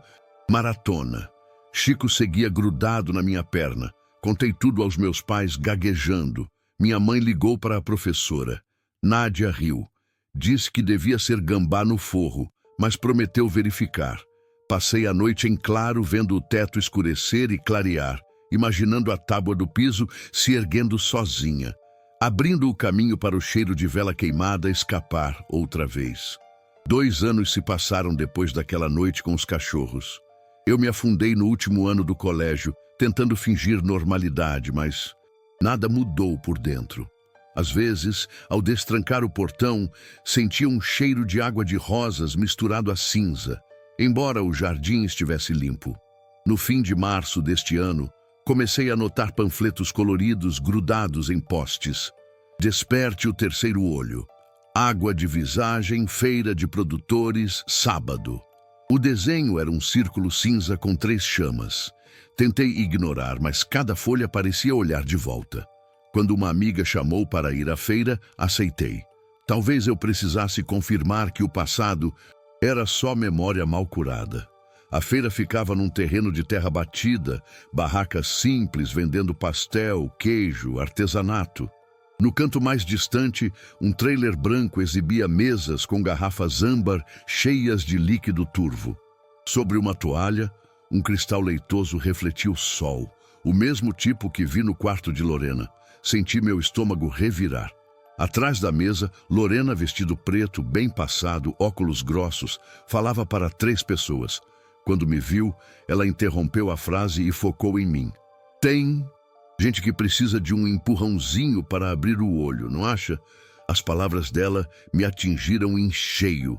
maratona. Chico seguia grudado na minha perna. Contei tudo aos meus pais gaguejando. Minha mãe ligou para a professora. Nádia riu. Disse que devia ser gambá no forro, mas prometeu verificar. Passei a noite em claro vendo o teto escurecer e clarear, imaginando a tábua do piso se erguendo sozinha, abrindo o caminho para o cheiro de vela queimada escapar outra vez. 2 anos se passaram depois daquela noite com os cachorros. Eu me afundei no último ano do colégio, tentando fingir normalidade, mas nada mudou por dentro. Às vezes, ao destrancar o portão, sentia um cheiro de água de rosas misturado a cinza, embora o jardim estivesse limpo. No fim de março deste ano, comecei a notar panfletos coloridos grudados em postes. Desperte o terceiro olho. Água de visagem, feira de produtores, sábado. O desenho era um círculo cinza com 3 chamas. Tentei ignorar, mas cada folha parecia olhar de volta. Quando uma amiga chamou para ir à feira, aceitei. Talvez eu precisasse confirmar que o passado era só memória mal curada. A feira ficava num terreno de terra batida, barracas simples vendendo pastel, queijo, artesanato. No canto mais distante, um trailer branco exibia mesas com garrafas âmbar cheias de líquido turvo. Sobre uma toalha, um cristal leitoso refletia o sol, o mesmo tipo que vi no quarto de Lorena. Senti meu estômago revirar. Atrás da mesa, Lorena, vestido preto, bem passado, óculos grossos, falava para 3 pessoas. Quando me viu, ela interrompeu a frase e focou em mim. Tem gente que precisa de um empurrãozinho para abrir o olho, não acha? As palavras dela me atingiram em cheio.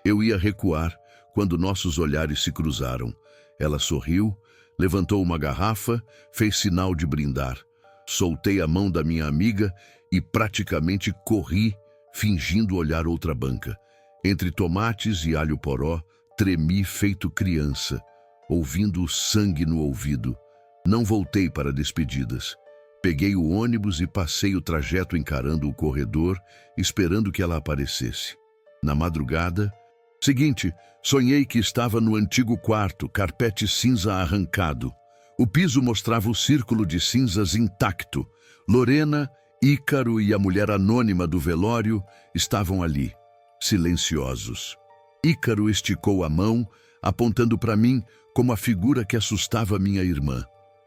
Eu ia recuar quando nossos olhares se cruzaram. Ela sorriu, levantou uma garrafa, fez sinal de brindar. Soltei a mão da minha amiga e praticamente corri, fingindo olhar outra banca. Entre tomates e alho poró, tremi feito criança, ouvindo o sangue no ouvido. Não voltei para despedidas. Peguei o ônibus e passei o trajeto encarando o corredor, esperando que ela aparecesse. Na madrugada seguinte, sonhei que estava no antigo quarto, carpete cinza arrancado. O piso mostrava o círculo de cinzas intacto. Lorena, Ícaro e a mulher anônima do velório estavam ali, silenciosos. Ícaro esticou a mão, apontando para mim como a figura que assustava minha irmã.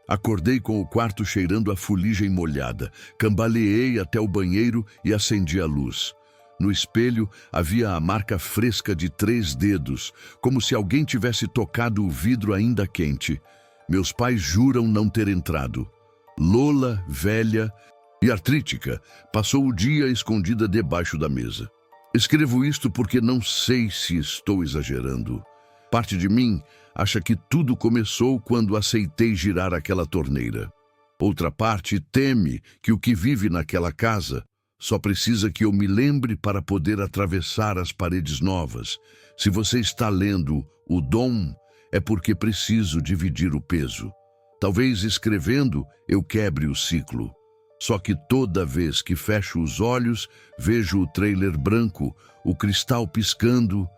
Acordei com o quarto cheirando a fuligem molhada. Cambaleei até o banheiro e acendi a luz. No espelho havia a marca fresca de 3 dedos, como se alguém tivesse tocado o vidro ainda quente. Meus pais juram não ter entrado. Lola, velha e artrítica, passou o dia escondida debaixo da mesa. Escrevo isto porque não sei se estou exagerando. Parte de mim acha que tudo começou quando aceitei girar aquela torneira. Outra parte teme que o que vive naquela casa só precisa que eu me lembre para poder atravessar as paredes novas. Se você está lendo O Dom, é porque preciso dividir o peso. Talvez escrevendo eu quebre o ciclo. Só que toda vez que fecho os olhos, vejo o trailer branco, o cristal piscando,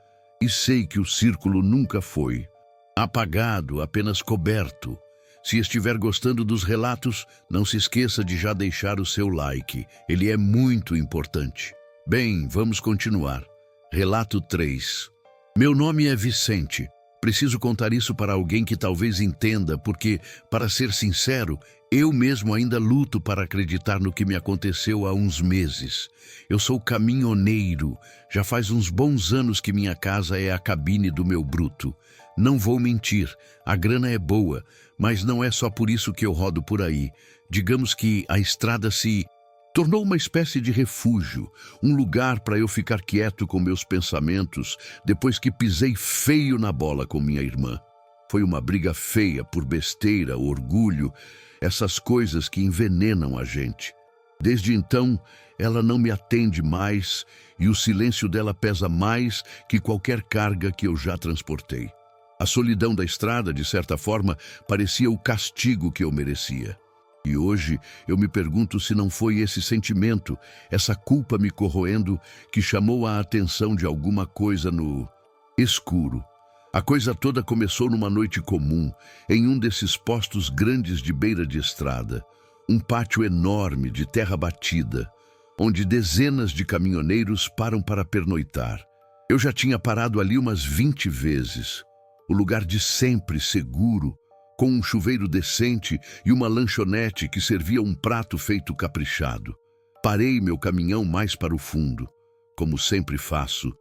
e sei que o círculo nunca foi. Apagado, apenas coberto. Se estiver gostando dos relatos, não se esqueça de já deixar o seu like. Ele é muito importante. Bem, vamos continuar. Relato 3. Meu nome é Vicente. Preciso contar isso para alguém que talvez entenda, porque, para ser sincero, eu mesmo ainda luto para acreditar no que me aconteceu há uns meses. Eu sou caminhoneiro. Já faz uns bons anos que minha casa é a cabine do meu bruto. Não vou mentir, a grana é boa, mas não é só por isso que eu rodo por aí. Digamos que a estrada se tornou uma espécie de refúgio, um lugar para eu ficar quieto com meus pensamentos depois que pisei feio na bola com minha irmã. Foi uma briga feia por besteira, orgulho, essas coisas que envenenam a gente. Desde então, ela não me atende mais e o silêncio dela pesa mais que qualquer carga que eu já transportei. A solidão da estrada, de certa forma, parecia o castigo que eu merecia. E hoje eu me pergunto se não foi esse sentimento, essa culpa me corroendo, que chamou a atenção de alguma coisa no escuro. A coisa toda começou numa noite comum, em um desses postos grandes de beira de estrada. Um pátio enorme de terra batida, onde dezenas de caminhoneiros param para pernoitar. Eu já tinha parado ali umas 20 vezes. O lugar de sempre seguro, com um chuveiro decente e uma lanchonete que servia um prato feito caprichado. Parei meu caminhão mais para o fundo, como sempre faço,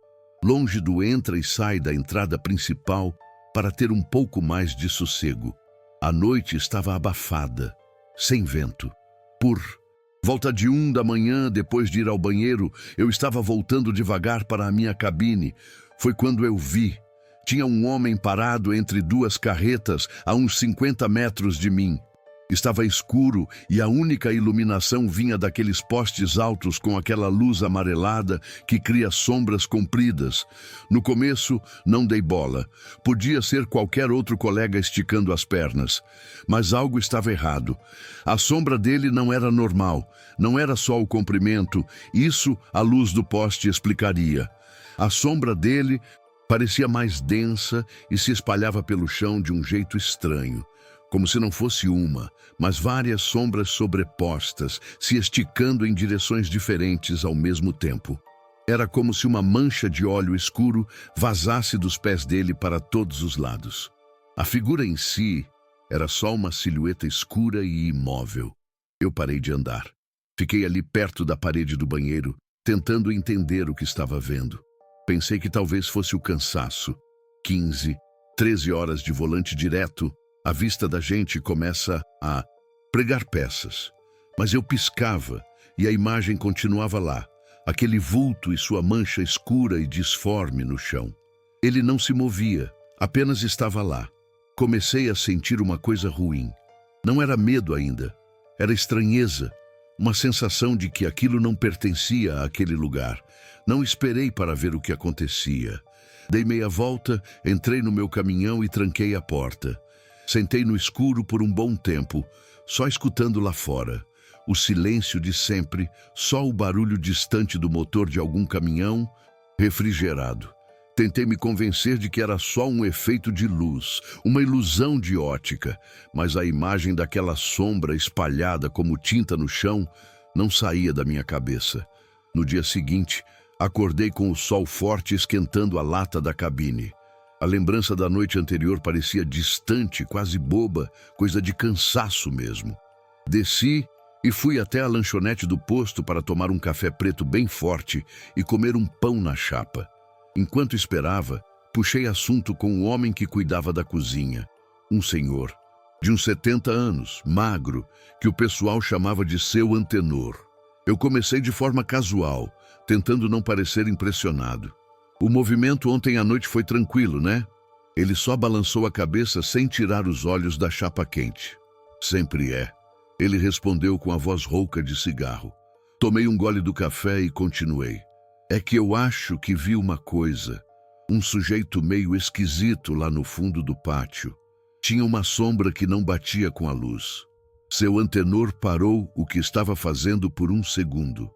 longe do entra e sai da entrada principal, para ter um pouco mais de sossego. A noite estava abafada, sem vento. Por volta de 1 da manhã, depois de ir ao banheiro, eu estava voltando devagar para a minha cabine. Foi quando eu vi. Tinha um homem parado entre duas carretas a uns 50 metros de mim. Estava escuro e a única iluminação vinha daqueles postes altos com aquela luz amarelada que cria sombras compridas. No começo, não dei bola. Podia ser qualquer outro colega esticando as pernas. Mas algo estava errado. A sombra dele não era normal. Não era só o comprimento. Isso a luz do poste explicaria. A sombra dele parecia mais densa e se espalhava pelo chão de um jeito estranho. Como se não fosse uma, mas várias sombras sobrepostas, se esticando em direções diferentes ao mesmo tempo. Era como se uma mancha de óleo escuro vazasse dos pés dele para todos os lados. A figura em si era só uma silhueta escura e imóvel. Eu parei de andar. Fiquei ali perto da parede do banheiro, tentando entender o que estava vendo. Pensei que talvez fosse o cansaço. 15, 13 horas de volante direto, a vista da gente começa a pregar peças. Mas eu piscava e a imagem continuava lá, aquele vulto e sua mancha escura e disforme no chão. Ele não se movia, apenas estava lá. Comecei a sentir uma coisa ruim. Não era medo ainda, era estranheza, uma sensação de que aquilo não pertencia àquele lugar. Não esperei para ver o que acontecia. Dei meia volta, entrei no meu caminhão e tranquei a porta. Sentei no escuro por um bom tempo, só escutando lá fora. O silêncio de sempre, só o barulho distante do motor de algum caminhão refrigerado. Tentei me convencer de que era só um efeito de luz, uma ilusão de ótica, mas a imagem daquela sombra espalhada como tinta no chão não saía da minha cabeça. No dia seguinte, acordei com o sol forte esquentando a lata da cabine. A lembrança da noite anterior parecia distante, quase boba, coisa de cansaço mesmo. Desci e fui até a lanchonete do posto para tomar um café preto bem forte e comer um pão na chapa. Enquanto esperava, puxei assunto com o homem que cuidava da cozinha. Um senhor, de uns 70 anos, magro, que o pessoal chamava de seu antenor. Eu comecei de forma casual, tentando não parecer impressionado. O movimento ontem à noite foi tranquilo, né? Ele só balançou a cabeça sem tirar os olhos da chapa quente. Sempre é. Ele respondeu com a voz rouca de cigarro. Tomei um gole do café e continuei. É que eu acho que vi uma coisa. Um sujeito meio esquisito lá no fundo do pátio. Tinha uma sombra que não batia com a luz. Seu antenor parou o que estava fazendo por um segundo.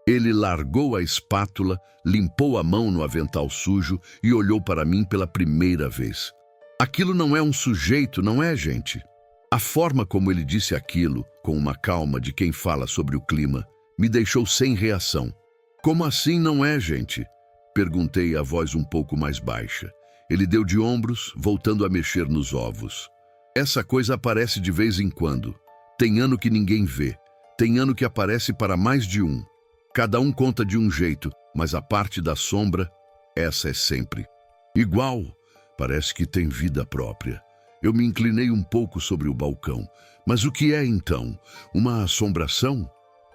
Ele largou a espátula, limpou a mão no avental sujo e olhou para mim pela primeira vez. Aquilo não é um sujeito, não é, gente? A forma como ele disse aquilo, com uma calma de quem fala sobre o clima, me deixou sem reação. Como assim não é, gente? Perguntei a voz um pouco mais baixa. Ele deu de ombros, voltando a mexer nos ovos. Essa coisa aparece de vez em quando. Tem ano que ninguém vê. Tem ano que aparece para mais de um. Cada um conta de um jeito, mas a parte da sombra, essa é sempre igual. Parece que tem vida própria. Eu me inclinei um pouco sobre o balcão. Mas o que é então? Uma assombração?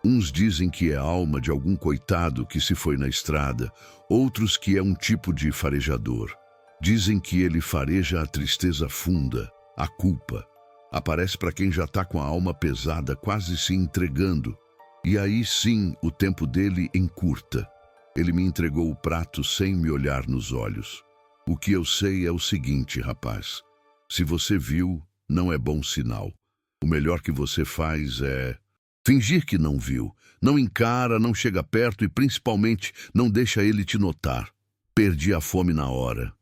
Uns dizem que é a alma de algum coitado que se foi na estrada, outros que é um tipo de farejador. Dizem que ele fareja a tristeza funda, a culpa. Aparece para quem já está com a alma pesada, quase se entregando. E aí sim, o tempo dele encurta. Ele me entregou o prato sem me olhar nos olhos. O que eu sei é o seguinte, rapaz. Se você viu, não é bom sinal. O melhor que você faz é fingir que não viu. Não encara, não chega perto e principalmente não deixa ele te notar. Perdi a fome na hora.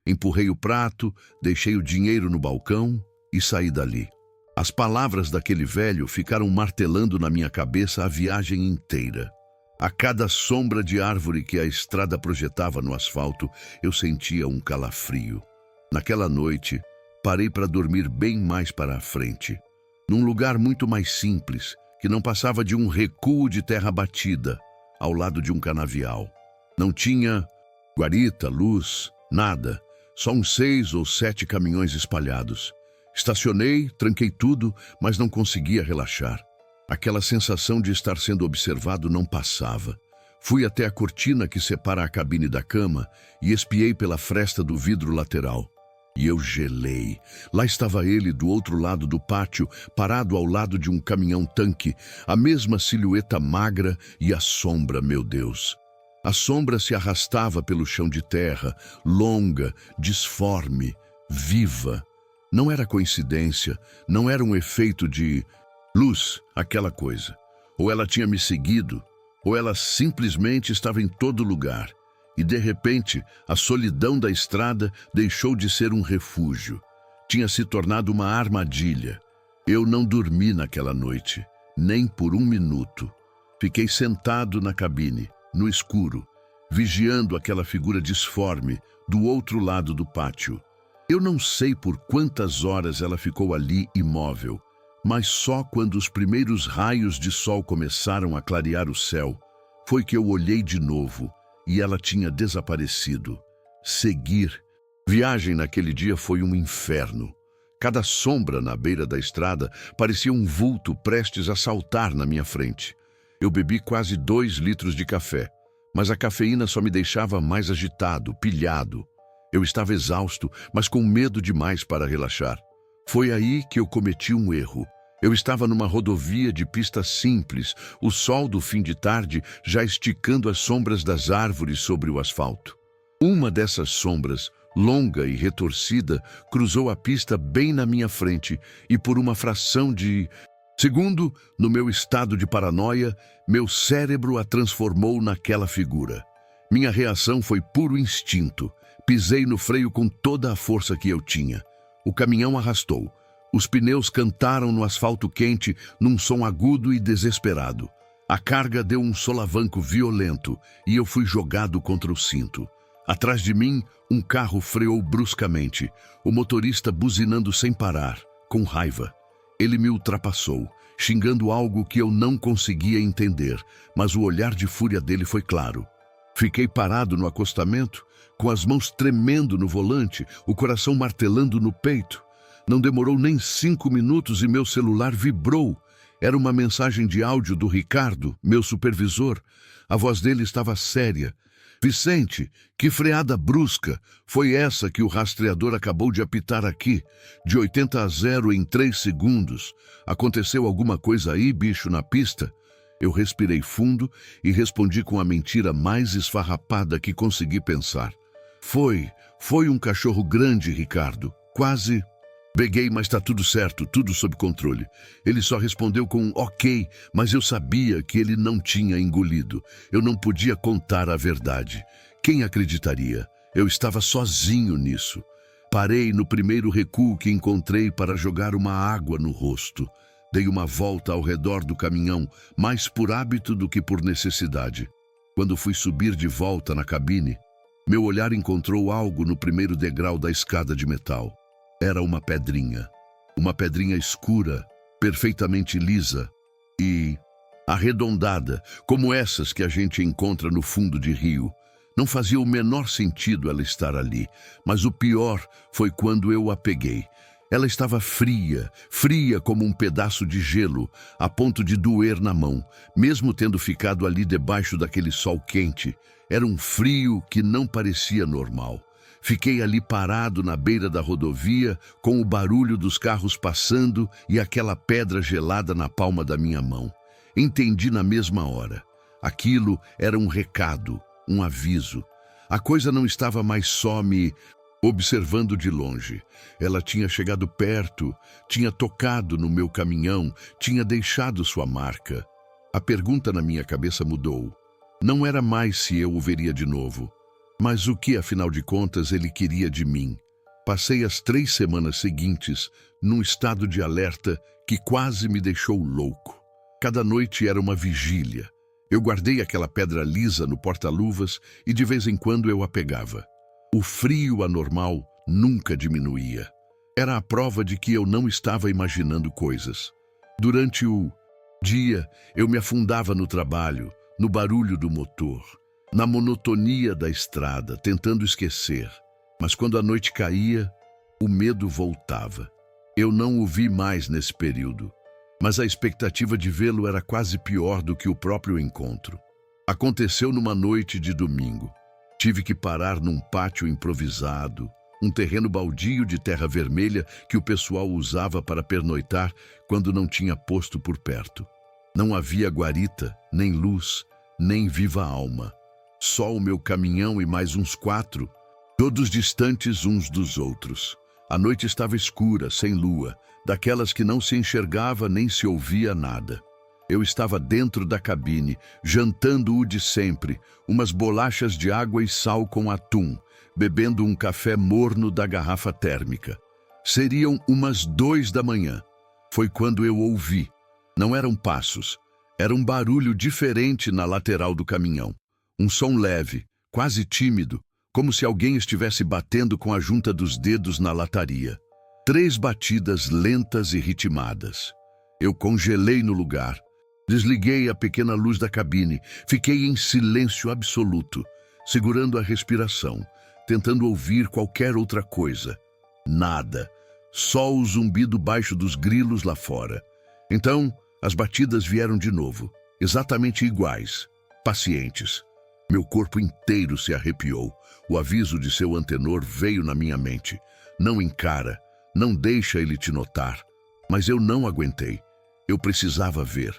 Empurrei o prato, deixei o dinheiro no balcão e saí dali. As palavras daquele velho ficaram martelando na minha cabeça a viagem inteira. A cada sombra de árvore que a estrada projetava no asfalto, eu sentia um calafrio. Naquela noite, parei para dormir bem mais para a frente, num lugar muito mais simples, que não passava de um recuo de terra batida, ao lado de um canavial. Não tinha guarita, luz, nada, só uns 6 ou 7 caminhões espalhados. Estacionei, tranquei tudo, mas não conseguia relaxar. Aquela sensação de estar sendo observado não passava. Fui até a cortina que separa a cabine da cama e espiei pela fresta do vidro lateral. E eu gelei. Lá estava ele, do outro lado do pátio, parado ao lado de um caminhão-tanque, a mesma silhueta magra e a sombra, meu Deus. A sombra se arrastava pelo chão de terra, longa, disforme, viva. Não era coincidência, não era um efeito de luz, aquela coisa. Ou ela tinha me seguido, ou ela simplesmente estava em todo lugar. E, de repente, a solidão da estrada deixou de ser um refúgio. Tinha se tornado uma armadilha. Eu não dormi naquela noite, nem por um minuto. Fiquei sentado na cabine, no escuro, vigiando aquela figura disforme do outro lado do pátio. Eu não sei por quantas horas ela ficou ali imóvel, mas só quando os primeiros raios de sol começaram a clarear o céu, foi que eu olhei de novo. E ela tinha desaparecido. Seguir. Viagem naquele dia foi um inferno. Cada sombra na beira da estrada parecia um vulto prestes a saltar na minha frente. Eu bebi quase 2 litros de café, mas a cafeína só me deixava mais agitado, pilhado. Eu estava exausto, mas com medo demais para relaxar. Foi aí que eu cometi um erro. Eu estava numa rodovia de pista simples, o sol do fim de tarde já esticando as sombras das árvores sobre o asfalto. Uma dessas sombras, longa e retorcida, cruzou a pista bem na minha frente e por uma fração de segundo, no meu estado de paranoia, meu cérebro a transformou naquela figura. Minha reação foi puro instinto. Pisei no freio com toda a força que eu tinha. O caminhão arrastou. Os pneus cantaram no asfalto quente num som agudo e desesperado. A carga deu um solavanco violento e eu fui jogado contra o cinto. Atrás de mim, um carro freou bruscamente, o motorista buzinando sem parar, com raiva. Ele me ultrapassou, xingando algo que eu não conseguia entender, mas o olhar de fúria dele foi claro. Fiquei parado no acostamento, com as mãos tremendo no volante, o coração martelando no peito. Não demorou nem 5 minutos e meu celular vibrou. Era uma mensagem de áudio do Ricardo, meu supervisor. A voz dele estava séria. Vicente, que freada brusca. Foi essa que o rastreador acabou de apitar aqui. De 80 a 0 em 3 segundos. Aconteceu alguma coisa aí, bicho, na pista? Eu respirei fundo e respondi com a mentira mais esfarrapada que consegui pensar. Foi um cachorro grande, Ricardo. Quase... Peguei, mas tá tudo certo, tudo sob controle. Ele só respondeu com um ok, mas eu sabia que ele não tinha engolido. Eu não podia contar a verdade. Quem acreditaria? Eu estava sozinho nisso. Parei no primeiro recuo que encontrei para jogar uma água no rosto. Dei uma volta ao redor do caminhão, mais por hábito do que por necessidade. Quando fui subir de volta na cabine, meu olhar encontrou algo no primeiro degrau da escada de metal. Era uma pedrinha escura, perfeitamente lisa e arredondada, como essas que a gente encontra no fundo de rio. Não fazia o menor sentido ela estar ali, mas o pior foi quando eu a peguei. Ela estava fria como um pedaço de gelo, a ponto de doer na mão, mesmo tendo ficado ali debaixo daquele sol quente. Era um frio que não parecia normal. Fiquei ali parado na beira da rodovia, com o barulho dos carros passando e aquela pedra gelada na palma da minha mão. Entendi na mesma hora. Aquilo era um recado, um aviso. A coisa não estava mais só me observando de longe. Ela tinha chegado perto, tinha tocado no meu caminhão, tinha deixado sua marca. A pergunta na minha cabeça mudou. Não era mais se eu o veria de novo. Mas o que, afinal de contas, ele queria de mim? Passei as 3 semanas seguintes num estado de alerta que quase me deixou louco. Cada noite era uma vigília. Eu guardei aquela pedra lisa no porta-luvas e de vez em quando eu a pegava. O frio anormal nunca diminuía. Era a prova de que eu não estava imaginando coisas. Durante o dia, eu me afundava no trabalho, no barulho do motor, na monotonia da estrada, tentando esquecer. Mas quando a noite caía, o medo voltava. Eu não o vi mais nesse período, mas a expectativa de vê-lo era quase pior do que o próprio encontro. Aconteceu numa noite de domingo. Tive que parar num pátio improvisado, um terreno baldio de terra vermelha que o pessoal usava para pernoitar quando não tinha posto por perto. Não havia guarita, nem luz, nem viva alma. Só o meu caminhão e mais uns 4, todos distantes uns dos outros. A noite estava escura, sem lua, daquelas que não se enxergava nem se ouvia nada. Eu estava dentro da cabine, jantando o de sempre, umas bolachas de água e sal com atum, bebendo um café morno da garrafa térmica. Seriam umas 2 da manhã. Foi quando eu ouvi. Não eram passos, era um barulho diferente na lateral do caminhão. Um som leve, quase tímido, como se alguém estivesse batendo com a junta dos dedos na lataria. 3 batidas lentas e ritmadas. Eu congelei no lugar. Desliguei a pequena luz da cabine. Fiquei em silêncio absoluto, segurando a respiração, tentando ouvir qualquer outra coisa. Nada. Só o zumbido baixo dos grilos lá fora. Então, as batidas vieram de novo, exatamente iguais, pacientes. Meu corpo inteiro se arrepiou. O aviso de seu antenor veio na minha mente. Não encara, não deixa ele te notar. Mas eu não aguentei. Eu precisava ver.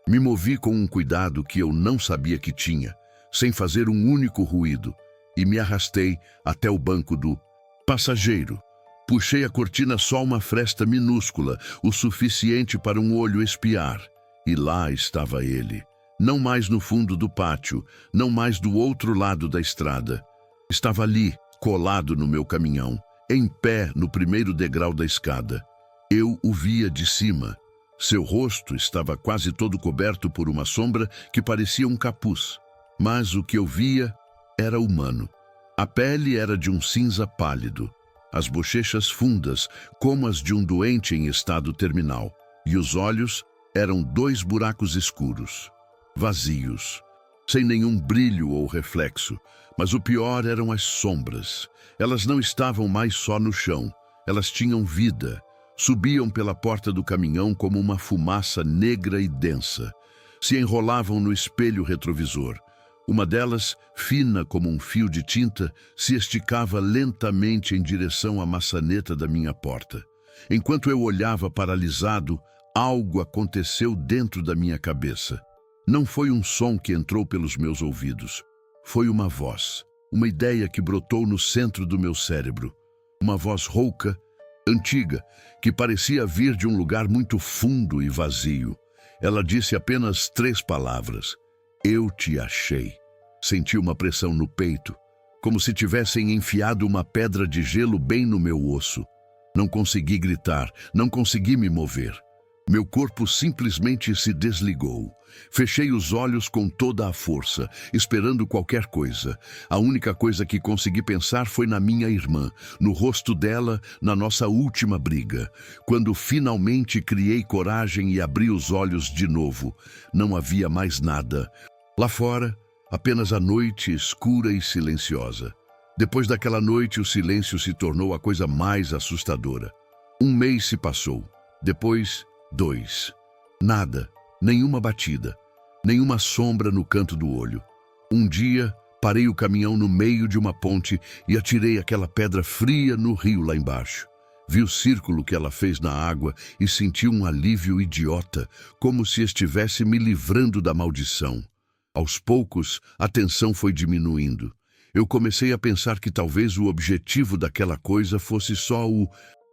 Me movi com um cuidado que eu não sabia que tinha, sem fazer um único ruído, e me arrastei até o banco do passageiro. Puxei a cortina só uma fresta minúscula, o suficiente para um olho espiar. E lá estava ele. Não mais no fundo do pátio, não mais do outro lado da estrada. Estava ali, colado no meu caminhão, em pé no primeiro degrau da escada. Eu o via de cima. Seu rosto estava quase todo coberto por uma sombra que parecia um capuz. Mas o que eu via era humano. A pele era de um cinza pálido, as bochechas fundas, como as de um doente em estado terminal, e os olhos eram 2 buracos escuros, vazios, sem nenhum brilho ou reflexo. Mas o pior eram as sombras. Elas não estavam mais só no chão, elas tinham vida. Subiam pela porta do caminhão como uma fumaça negra e densa. Se enrolavam no espelho retrovisor. Uma delas, fina como um fio de tinta, se esticava lentamente em direção à maçaneta da minha porta. Enquanto eu olhava paralisado, algo aconteceu dentro da minha cabeça. Não foi um som que entrou pelos meus ouvidos. Foi uma voz, uma ideia que brotou no centro do meu cérebro. Uma voz rouca, antiga, que parecia vir de um lugar muito fundo e vazio. Ela disse apenas 3 palavras. Eu te achei. Senti uma pressão no peito, como se tivessem enfiado uma pedra de gelo bem no meu osso. Não consegui gritar, não consegui me mover. Meu corpo simplesmente se desligou. Fechei os olhos com toda a força, esperando qualquer coisa. A única coisa que consegui pensar foi na minha irmã, no rosto dela, na nossa última briga. Quando finalmente criei coragem e abri os olhos de novo, não havia mais nada. Lá fora, apenas a noite escura e silenciosa. Depois daquela noite, o silêncio se tornou a coisa mais assustadora. 1 mês se passou. Depois, 2. Nada, nenhuma batida, nenhuma sombra no canto do olho. Um dia, parei o caminhão no meio de uma ponte e atirei aquela pedra fria no rio lá embaixo. Vi o círculo que ela fez na água e senti um alívio idiota, como se estivesse me livrando da maldição. Aos poucos, a tensão foi diminuindo. Eu comecei a pensar que talvez o objetivo daquela coisa fosse só o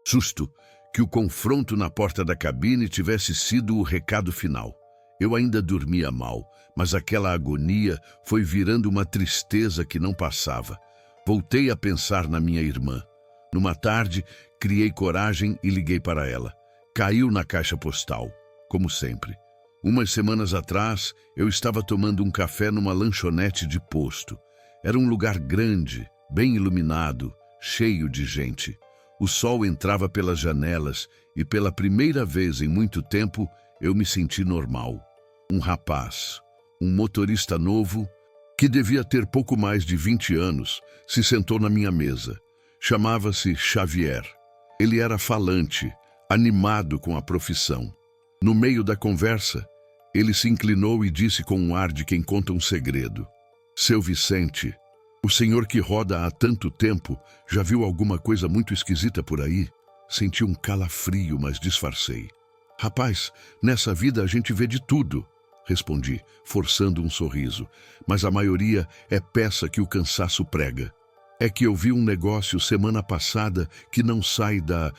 susto, que o confronto na porta da cabine tivesse sido o recado final. Eu ainda dormia mal, mas aquela agonia foi virando uma tristeza que não passava. Voltei a pensar na minha irmã. Numa tarde, criei coragem e liguei para ela. Caiu na caixa postal, como sempre. Umas semanas atrás, eu estava tomando um café numa lanchonete de posto. Era um lugar grande, bem iluminado, cheio de gente. O sol entrava pelas janelas e pela primeira vez em muito tempo eu me senti normal. Um rapaz, um motorista novo, que devia ter pouco mais de 20 anos, se sentou na minha mesa. Chamava-se Xavier. Ele era falante, animado com a profissão. No meio da conversa, ele se inclinou e disse com um ar de quem conta um segredo: "Seu Vicente, o senhor que roda há tanto tempo já viu alguma coisa muito esquisita por aí?" Senti um calafrio, mas disfarcei. "Rapaz, nessa vida a gente vê de tudo", respondi, forçando um sorriso, "mas a maioria é peça que o cansaço prega. É que eu vi um negócio semana passada que não sai da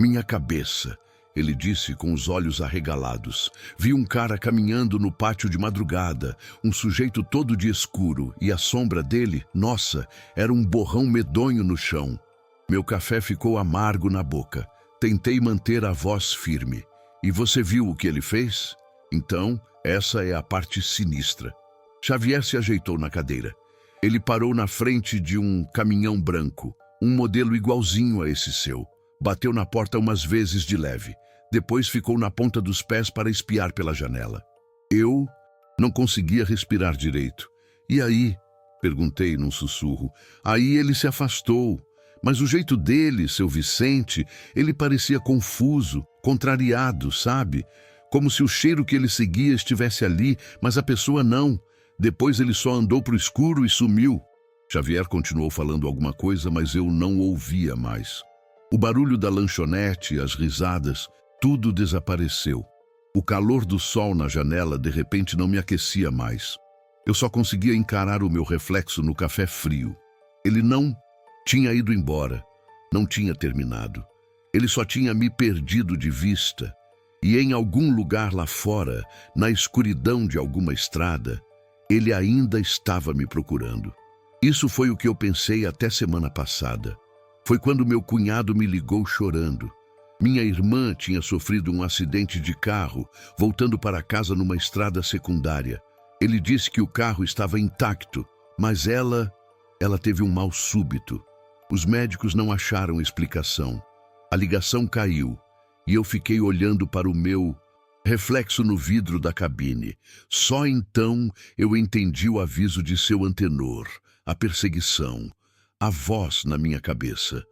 minha cabeça", ele disse com os olhos arregalados. "Vi um cara caminhando no pátio de madrugada, um sujeito todo de escuro, e a sombra dele, nossa, era um borrão medonho no chão." Meu café ficou amargo na boca. Tentei manter a voz firme. "E você viu o que ele fez? Então, essa é a parte sinistra." Xavier se ajeitou na cadeira. Ele parou na frente de um caminhão branco, um modelo igualzinho a esse seu. Bateu na porta umas vezes de leve. Depois ficou na ponta dos pés para espiar pela janela. Eu não conseguia respirar direito. "E aí?" perguntei num sussurro. "Aí ele se afastou. Mas o jeito dele, seu Vicente, ele parecia confuso, contrariado, sabe? Como se o cheiro que ele seguia estivesse ali, mas a pessoa não. Depois ele só andou pro escuro e sumiu." Xavier continuou falando alguma coisa, mas eu não ouvia mais. O barulho da lanchonete, as risadas, tudo desapareceu. O calor do sol na janela de repente não me aquecia mais. Eu só conseguia encarar o meu reflexo no café frio. Ele não tinha ido embora, não tinha terminado. Ele só tinha me perdido de vista. E em algum lugar lá fora, na escuridão de alguma estrada, ele ainda estava me procurando. Isso foi o que eu pensei até semana passada. Foi quando meu cunhado me ligou chorando. Minha irmã tinha sofrido um acidente de carro, voltando para casa numa estrada secundária. Ele disse que o carro estava intacto, mas ela teve um mal súbito. Os médicos não acharam explicação. A ligação caiu e eu fiquei olhando para o meu reflexo no vidro da cabine. Só então eu entendi o aviso de seu antenor, a perseguição, a voz na minha cabeça.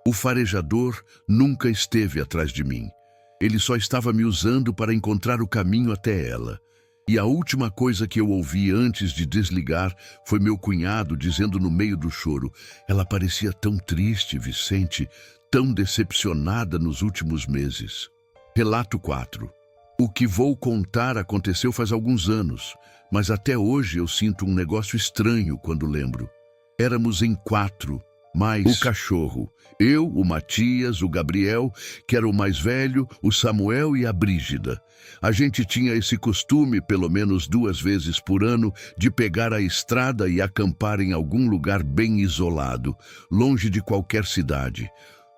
O farejador nunca esteve atrás de mim. Ele só estava me usando para encontrar o caminho até ela. E a última coisa que eu ouvi antes de desligar foi meu cunhado dizendo no meio do choro: "Ela parecia tão triste, Vicente, tão decepcionada nos últimos meses." Relato 4. O que vou contar aconteceu faz alguns anos, mas até hoje eu sinto um negócio estranho quando lembro. Éramos em 4, mais o cachorro. Eu, o Matias, o Gabriel, que era o mais velho, o Samuel e a Brígida. A gente tinha esse costume, pelo menos 2 vezes por ano, de pegar a estrada e acampar em algum lugar bem isolado, longe de qualquer cidade.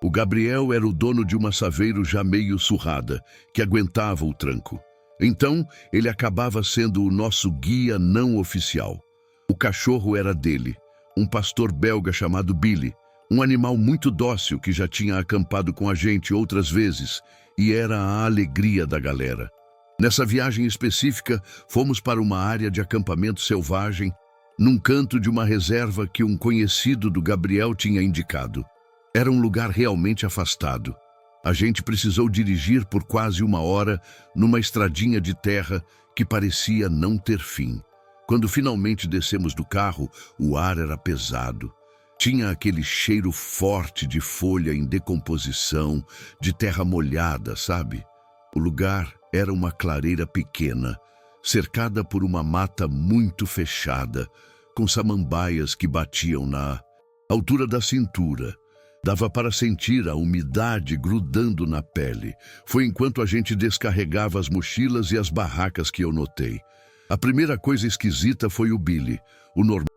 O Gabriel era o dono de uma Saveiro já meio surrada, que aguentava o tranco. Então, ele acabava sendo o nosso guia não oficial. O cachorro era dele, um pastor belga chamado Billy, um animal muito dócil que já tinha acampado com a gente outras vezes e era a alegria da galera. Nessa viagem específica, fomos para uma área de acampamento selvagem, num canto de uma reserva que um conhecido do Gabriel tinha indicado. Era um lugar realmente afastado. A gente precisou dirigir por quase 1 hora numa estradinha de terra que parecia não ter fim. Quando finalmente descemos do carro, o ar era pesado. Tinha aquele cheiro forte de folha em decomposição, de terra molhada, sabe? O lugar era uma clareira pequena, cercada por uma mata muito fechada, com samambaias que batiam na altura da cintura. Dava para sentir a umidade grudando na pele. Foi enquanto a gente descarregava as mochilas e as barracas que eu notei. A primeira coisa esquisita foi o Billy, o normal.